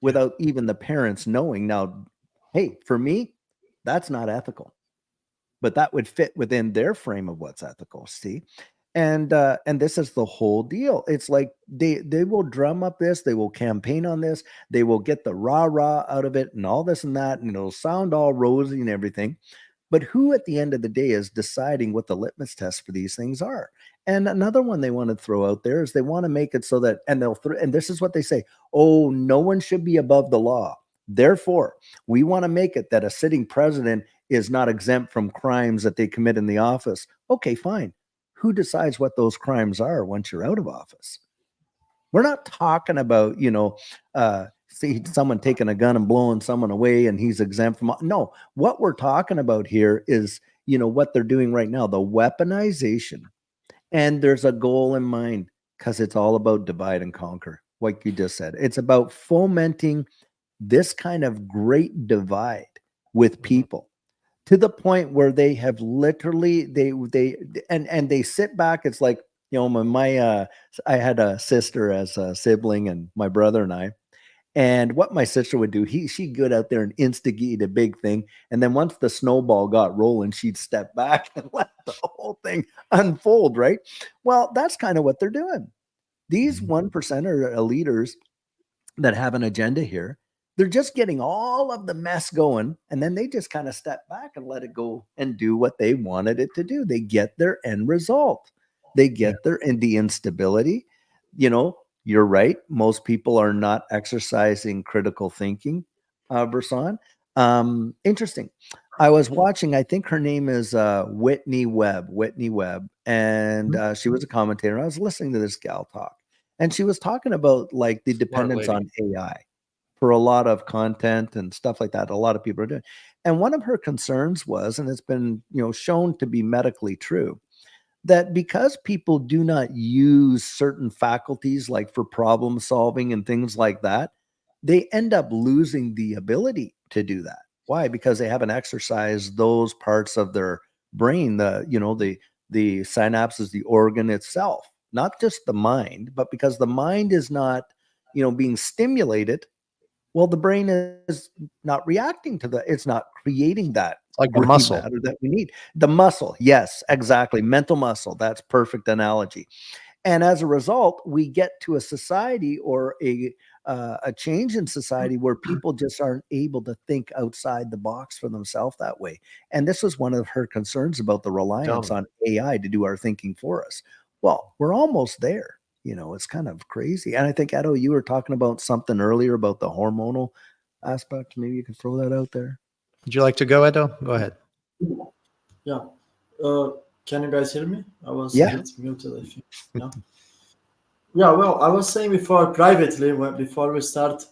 without even the parents knowing. Now, hey, for me, that's not ethical, but that would fit within their frame of what's ethical. See? And this is the whole deal. It's like they will drum up this, they will campaign on this, they will get the rah out of it and all this and that, and it'll sound all rosy and everything. But who at the end of the day is deciding what the litmus tests for these things are? And another one they want to throw out there is they want to make it so that, and and this is what they say: oh, no one should be above the law. Therefore, we want to make it that a sitting president is not exempt from crimes that they commit in the office. Okay, fine. who decides what those crimes are once you're out of office? We're not talking about, see someone taking a gun and blowing someone away and he's exempt from. No, what we're talking about here is, what they're doing right now, the weaponization. And there's a goal in mind, because it's all about divide and conquer. Like you just said, it's about fomenting this kind of great divide with people, to the point where they have literally they sit back. It's like, I had a sister as a sibling, and my brother and I. And what my sister would do, she'd go out there and instigate a big thing. And then once the snowball got rolling, she'd step back and let the whole thing unfold, right? Well, that's kind of what they're doing. These 1% leaders that have an agenda here, they're just getting all of the mess going. And then they just kind of step back and let it go and do what they wanted it to do. They get their end result. They get the instability. You're right. Most people are not exercising critical thinking, Versan. Interesting. I was watching, I think her name is Whitney Webb, and she was a commentator. I was listening to this gal talk, and she was talking about like the dependence on AI for a lot of content and stuff like that. A lot of people are doing. And one of her concerns was, and it's been, shown to be medically true, that because people do not use certain faculties, like for problem solving and things like that, they end up losing the ability to do that. Why? Because they haven't exercised those parts of their brain, the synapses, the organ itself, not just the mind, but because the mind is not, being stimulated. Well, the brain is not reacting to that. It's not creating that. Like the muscle matter that we need. The muscle. Yes, exactly. Mental muscle. That's perfect analogy. And as a result, we get to a society or a change in society where people just aren't able to think outside the box for themselves that way. And this was one of her concerns about the reliance on AI to do our thinking for us. Well, we're almost there. It's kind of crazy. And I think, Edo, you were talking about something earlier about the hormonal aspect. Maybe you can throw that out there. Would you like to go, Edo? Go ahead. Yeah. Can you guys hear me? I was Yeah. a bit muted, I think. Yeah. Yeah, well, I was saying before privately, before we start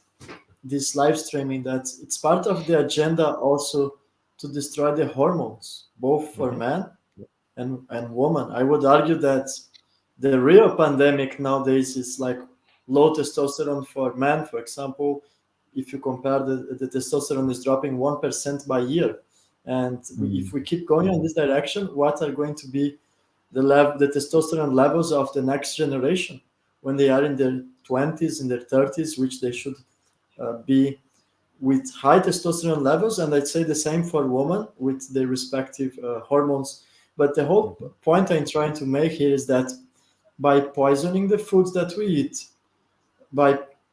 this live streaming, that it's part of the agenda also to destroy the hormones, both for men and women. I would argue that the real pandemic nowadays is like low testosterone for men, for example. If you compare the testosterone is dropping 1% by year. And if we keep going in this direction, what are going to be the testosterone levels of the next generation when they are in their 20s, in their 30s, which they should be with high testosterone levels? And I'd say the same for women with their respective hormones. But the whole point I'm trying to make here is that by poisoning the foods that we eat,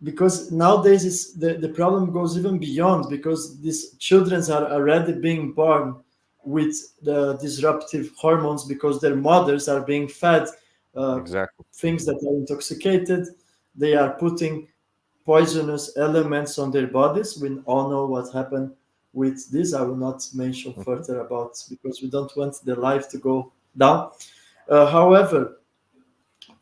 because nowadays the problem goes even beyond, because these children are already being born with the disruptive hormones because their mothers are being fed things that are intoxicated. They are putting poisonous elements on their bodies. We all know what happened with this. I will not mention further about, because we don't want the life to go down. However,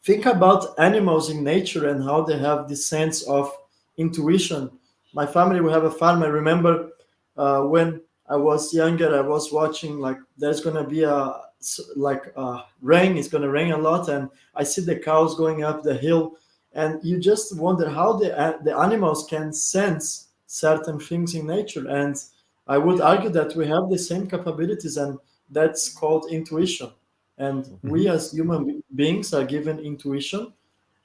think about animals in nature and how they have this sense of intuition. My family, we have a farm. I remember when I was younger, I was watching like there's gonna be rain. It's gonna rain a lot, and I see the cows going up the hill, and you just wonder how the animals can sense certain things in nature. And I would argue that we have the same capabilities, and that's called intuition. And we as human beings are given intuition.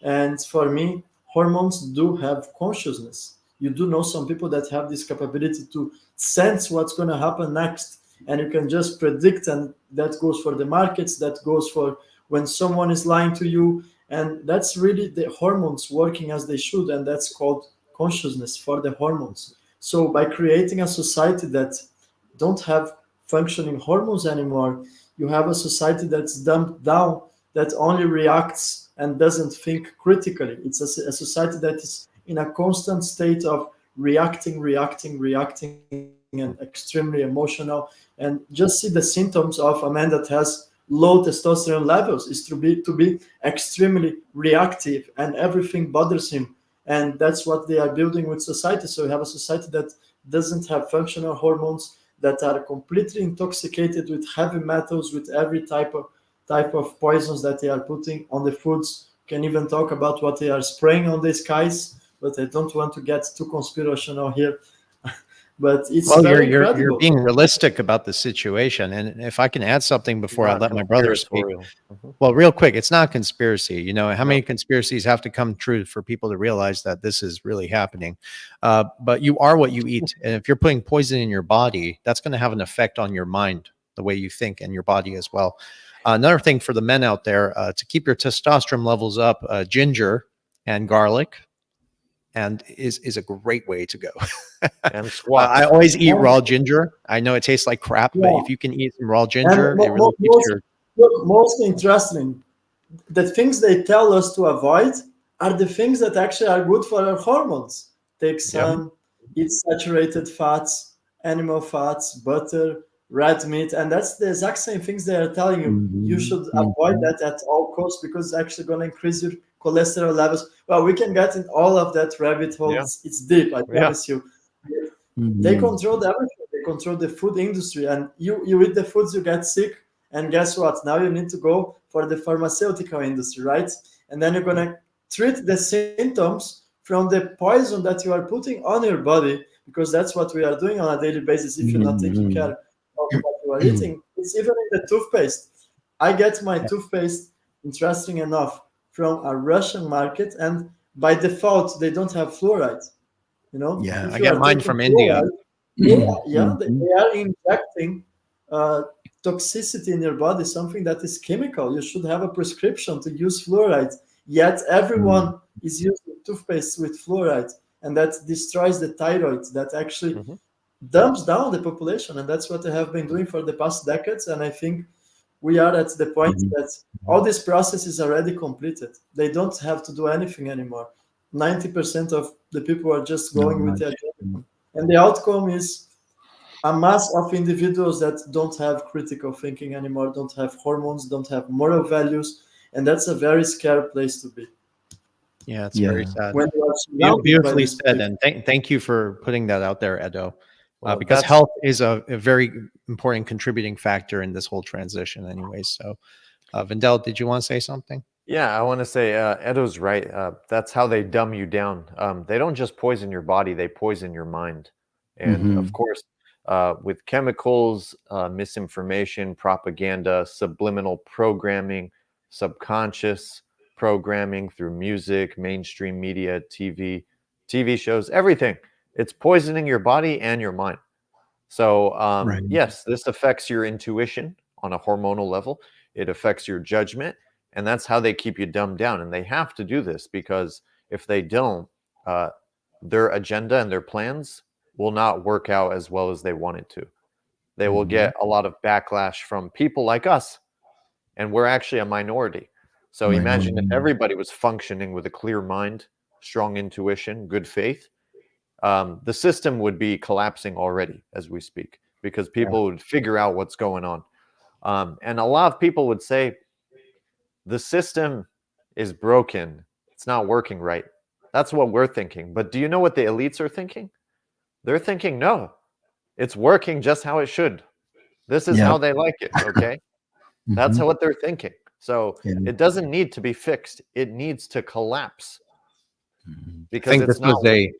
And for me, hormones do have consciousness. You do know some people that have this capability to sense what's going to happen next. And you can just predict. And that goes for the markets. That goes for when someone is lying to you. And that's really the hormones working as they should. And that's called consciousness for the hormones. So by creating a society that don't have functioning hormones anymore, you have a society that's dumbed down, that only reacts and doesn't think critically. It's a society that is in a constant state of reacting, and extremely emotional. And just see the symptoms of a man that has low testosterone levels is to be extremely reactive, and everything bothers him. And that's what they are building with society. So we have a society that doesn't have functional hormones, that are completely intoxicated with heavy metals, with every type of poisons that they are putting on the foods. Can even talk about what they are spraying on the skies, but I don't want to get too conspirational here. But it's Well, very you're incredible. being realistic about the situation, and if I can add something before I Not let my brother speak. conspiratorial. Mhm. Well, real quick, it's not conspiracy. You know, how No. many conspiracies have to come true for people to realize that this is really happening? But you are what you eat. And if you're putting poison in your body, that's going to have an effect on your mind, the way you think, and your body as well. Another thing for the men out there, to keep your testosterone levels up, ginger and garlic and is a great way to go. And squats. I always eat And, raw ginger. I know it tastes like crap, but yeah, if you can eat some raw and ginger, it really keeps your most interesting, the things they tell us to avoid are the things that actually are good for our hormones. Take yeah. sun, eat saturated fats, animal fats, butter, red meat, and that's the exact same things they are telling you. You Mhm, should avoid mhm. that at all costs because it's actually going to increase your cholesterol levels. Well, we can get in all of that rabbit hole. Yeah. It's deep, I Yeah. promise you. They Mhm. control everything. They control the food industry, and you eat the foods, you get sick, and guess what? Now you need to go for the pharmaceutical industry, right? And then you're gonna treat the symptoms from the poison that you are putting on your body, because that's what we are doing on a daily basis. If you're not taking Mhm. care of what you are eating, it's even in the toothpaste. I get my toothpaste, interesting enough, from a Russian market, and by default they don't have fluoride. Yeah. If I you get are mine taking from India. fluoride, yeah, they Mhm. they are injecting uh, toxicity in your body, something that is chemical. You should have a prescription to use fluoride. Yet Mhm. everyone is using toothpaste with fluoride, and that destroys the thyroid. That actually Mhm. dumps down the population, and that's what they have been doing for the past decades. And I think we are at the point Mhm. that all this process is already completed. They don't have to do anything anymore. 90% of the people are just Not going with their much. agenda. And the outcome is a mass of individuals that don't have critical thinking anymore, don't have hormones, don't have moral values. And that's a very scary place to be Yeah, it's very Yeah. sad. when you are surrounded by Beautifully these said, people. and thank you for putting that out there, Edo, Well, because that's health is a very important contributing factor in this whole transition, anyways. So, Vendel, did you want to say something? Yeah, I want to say Edo's right. That's how they dumb you down. They don't just poison your body; they poison your mind. And of Mhm. course, with chemicals, misinformation, propaganda, subliminal programming, subconscious programming through music, mainstream media, TV shows, everything. It's poisoning your body and your mind. So, Right. yes, this affects your intuition on a hormonal level. It affects your judgment, and that's how they keep you dumbed down. And they have to do this because if they don't, uh, their agenda and their plans will not work out as well as they want it to. They will Mhm. get a lot of backlash from people like us, and we're actually a minority. So imagine if Minority. everybody was functioning with a clear mind, strong intuition, good faith, the system would be collapsing already as we speak because Yeah. people would figure out what's going on. And a lot of people would say the system is broken, it's not working right. That's what we're thinking. But do you know what the elites are thinking? They're thinking, no, it's working just how it should. This is Yeah. how they like it. Okay. That's Mhm. what they're thinking. So Yeah. it doesn't need to be fixed, it needs to collapse Mhm. I because think this it's not was working.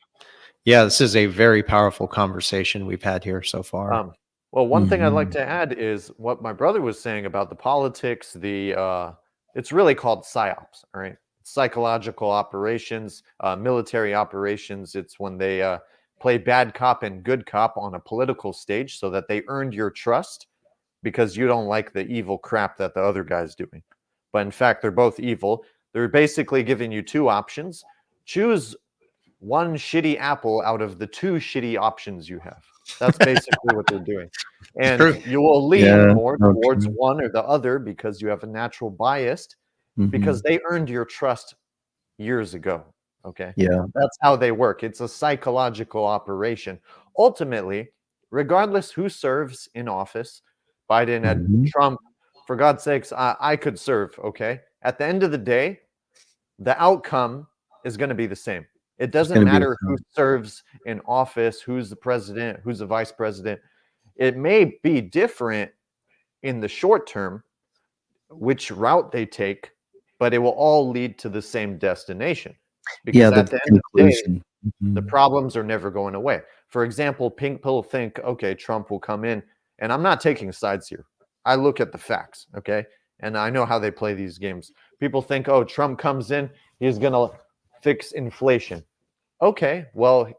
this is a very powerful conversation we've had here so far. Well, one thing I'd like Mhm. to add is what my brother was saying about the politics. It's really called psyops, all right? Psychological operations, military operations. It's when they play bad cop and good cop on a political stage, so that they earned your trust because you don't like the evil crap that the other guy's doing. But in fact, they're both evil. They're basically giving you two options. Choose one shitty apple out of the two shitty options you have. That's basically what they're doing. And True. you will lean Yeah. more No, towards true. one or the other because you have a natural bias because Mhm. they earned your trust years ago. Okay. Yeah. That's how they work. It's a psychological operation. Ultimately, regardless who serves in office, Biden, Mhm. Trump, For God's sakes, I could serve, okay? At the end of the day, the outcome is going to be the same. It doesn't gonna be the matter who serves in office, who's the president, who's the vice president. It may be different in the short term, which route they take, but it will all lead to the same destination. Because the at the end of the day, conclusion. the problems are never going away. For example, people think, okay, Trump will come in, and I'm not taking sides here. I look at the facts, okay? And I know how they play these games. People think, oh, Trump comes in, he's going to fix inflation. Okay, well,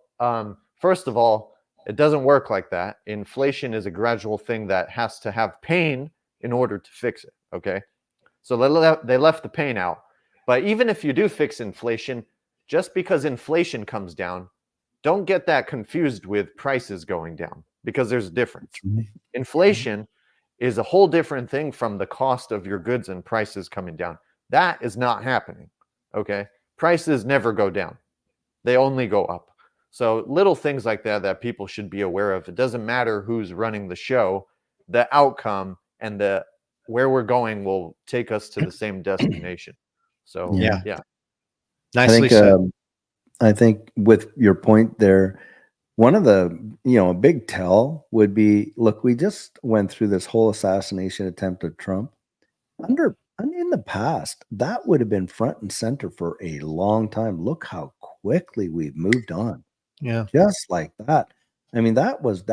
first of all, it doesn't work like that. Inflation is a gradual thing that has to have pain in order to fix it, okay? So they left the pain out. But even if you do fix inflation, just because inflation comes down, don't get that confused with prices going down, because there's a difference. Inflation is a whole different thing from the cost of your goods and prices coming down. That is not happening, okay? Prices never go down. They only go up. So little things like that people should be aware of. It doesn't matter who's running the show. The outcome and where we're going will take us to the same destination. So Yeah. yeah. Nicely said. I think with your point there, one of the, a big tell would be, look, we just went through this whole assassination attempt of Trump. In the past, that would have been front and center for a long time. Look how quickly we've moved on. Yeah. Just like that. I mean, that was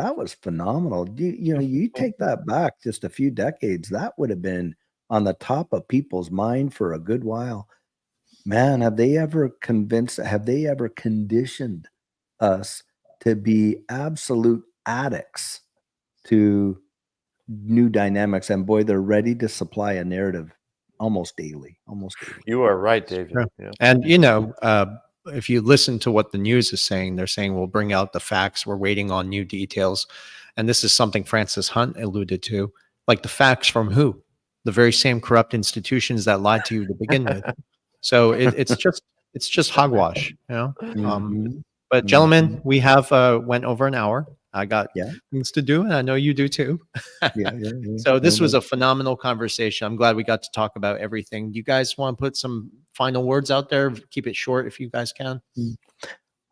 phenomenal. You take that back just a few decades, that would have been on the top of people's mind for a good while. Man, have they ever conditioned us to be absolute addicts to new dynamics? And boy, they're ready to supply a narrative almost daily. You are right, David. Sure. Yeah. And, if you listen to what the news is saying, they're saying we'll bring out the facts. We're waiting on new details. And this is something Francis Hunt alluded to. Like, the facts from who? The very same corrupt institutions that lied to you to begin with. So it's just hogwash, Mhm. But gentlemen, we have went over an hour. I got Yeah. things to do, and I know you do too. Yeah. So this was a phenomenal conversation. I'm glad we got to talk about everything. Do you guys want to put some final words out there? Keep it short if you guys can.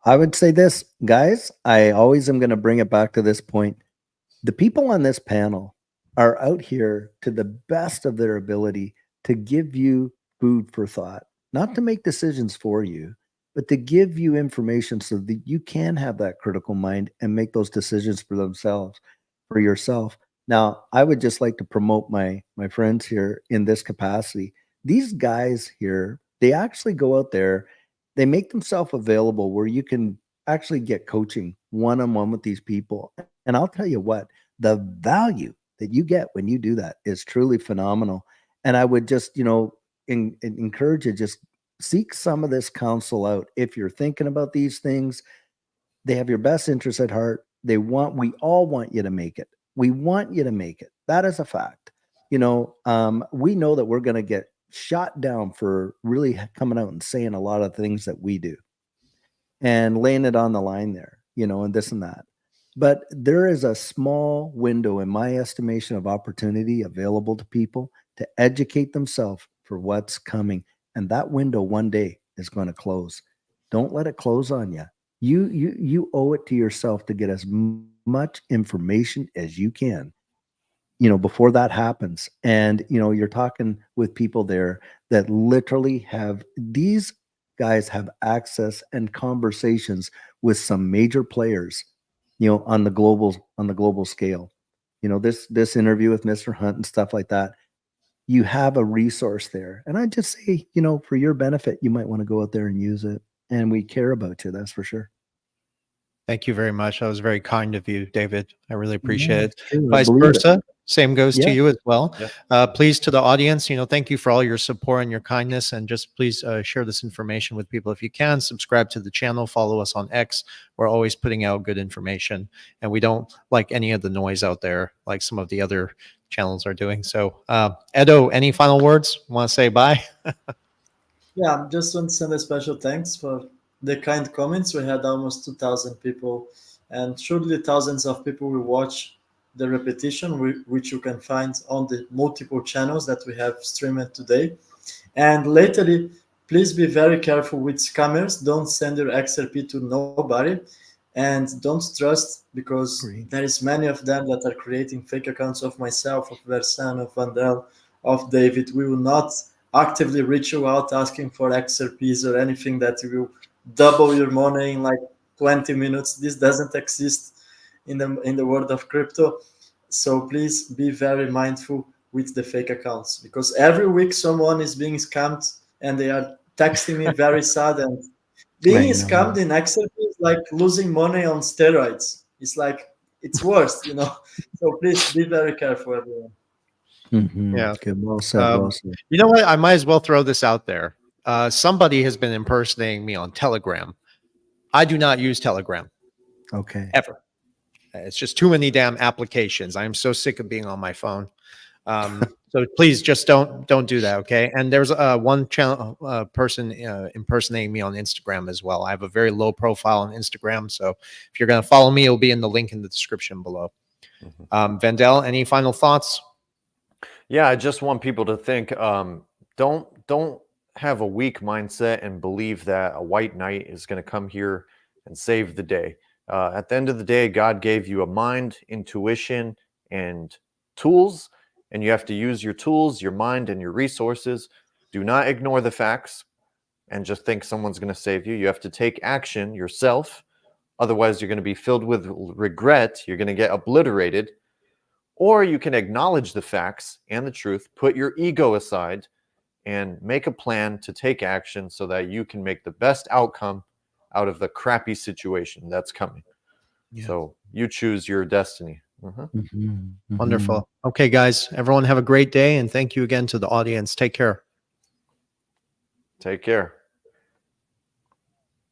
I would say this, guys. I always am going to bring it back to this point. The people on this panel are out here to the best of their ability to give you food for thought, not to make decisions for you, but to give you information so that you can have that critical mind and make those decisions for yourself. Now, I would just like to promote my friends here in this capacity. These guys here, they actually go out there, they make themselves available where you can actually get coaching one-on-one with these people. And I'll tell you what, the value that you get when you do that is truly phenomenal. And I would just, encourage you, just seek some of this counsel out. If you're thinking about these things, they have your best interest at heart. We all want you to make it. We want you to make it. That is a fact. We know that we're going to get shot down for really coming out and saying a lot of things that we do and laying it on the line there, and this and that. But there is a small window, in my estimation, of opportunity available to people to educate themselves for what's coming. And that window one day is going to close. Don't let it close on you. You owe it to yourself to get as much information as you can, before that happens. And, you're talking with people there that literally these guys have access and conversations with some major players, on the global scale. This interview with Mr. Hunt and stuff like that, you have a resource there. And I just say, for your benefit, you might want to go out there and use it. And we care about you, that's for sure. Thank you very much. That was very kind of you, David. I really appreciate it. True, I Vice believe it. versa. Same goes to Yeah. you as well. Yeah. Please, to the audience, thank you for all your support and your kindness. And just please share this information with people if you can. Subscribe to the channel. Follow us on X. We're always putting out good information. And we don't like any of the noise out there like some of the other channels are doing. So, Edo, any final words? Want to say bye? Yeah, just want to send a special thanks for the kind comments. We had almost 2,000 people, and surely thousands of people will watch the repetition, which you can find on the multiple channels that we have streamed today. And lately, please be very careful with scammers. Don't send your XRP to nobody, and don't trust, because Agreed. there is many of them that are creating fake accounts of myself, of Versan, of Vandel, of David. We will not actively reach you out asking for XRPs or anything that will double your money in like 20 minutes. This doesn't exist in the world of crypto. So please be very mindful with the fake accounts, because every week someone is being scammed and they are texting me very sad. And being I scammed know. in XRP is like losing money on steroids. It's like, it's worst, you know. So please be very careful, everyone. Yeah. Good. Well said. Well Um, said. you know what? I might as well throw this out there. Somebody has been impersonating me on Telegram. I do not use Telegram Okay. ever. It's just too many damn applications. I am so sick of being on my phone. So please just don't do that, okay? And there's one channel person impersonating me on Instagram as well. I have a very low profile on Instagram, so if you're going to follow me, it'll be in the link in the description below. Vandel, any final thoughts? Yeah, I just want people to think. Don't have a weak mindset and believe that a white knight is going to come here and save the day. At the end of the day, God gave you a mind, intuition, and tools, and you have to use your tools, your mind, and your resources. Do not ignore the facts and just think someone's going to save you. You have to take action yourself. Otherwise, you're going to be filled with regret. You're going to get obliterated. Or you can acknowledge the facts and the truth, put your ego aside, and make a plan to take action so that you can make the best outcome out of the crappy situation that's coming. Yeah. So you choose your destiny. Wonderful. Okay, guys, everyone have a great day, and thank you again to the audience. Take care. Take care.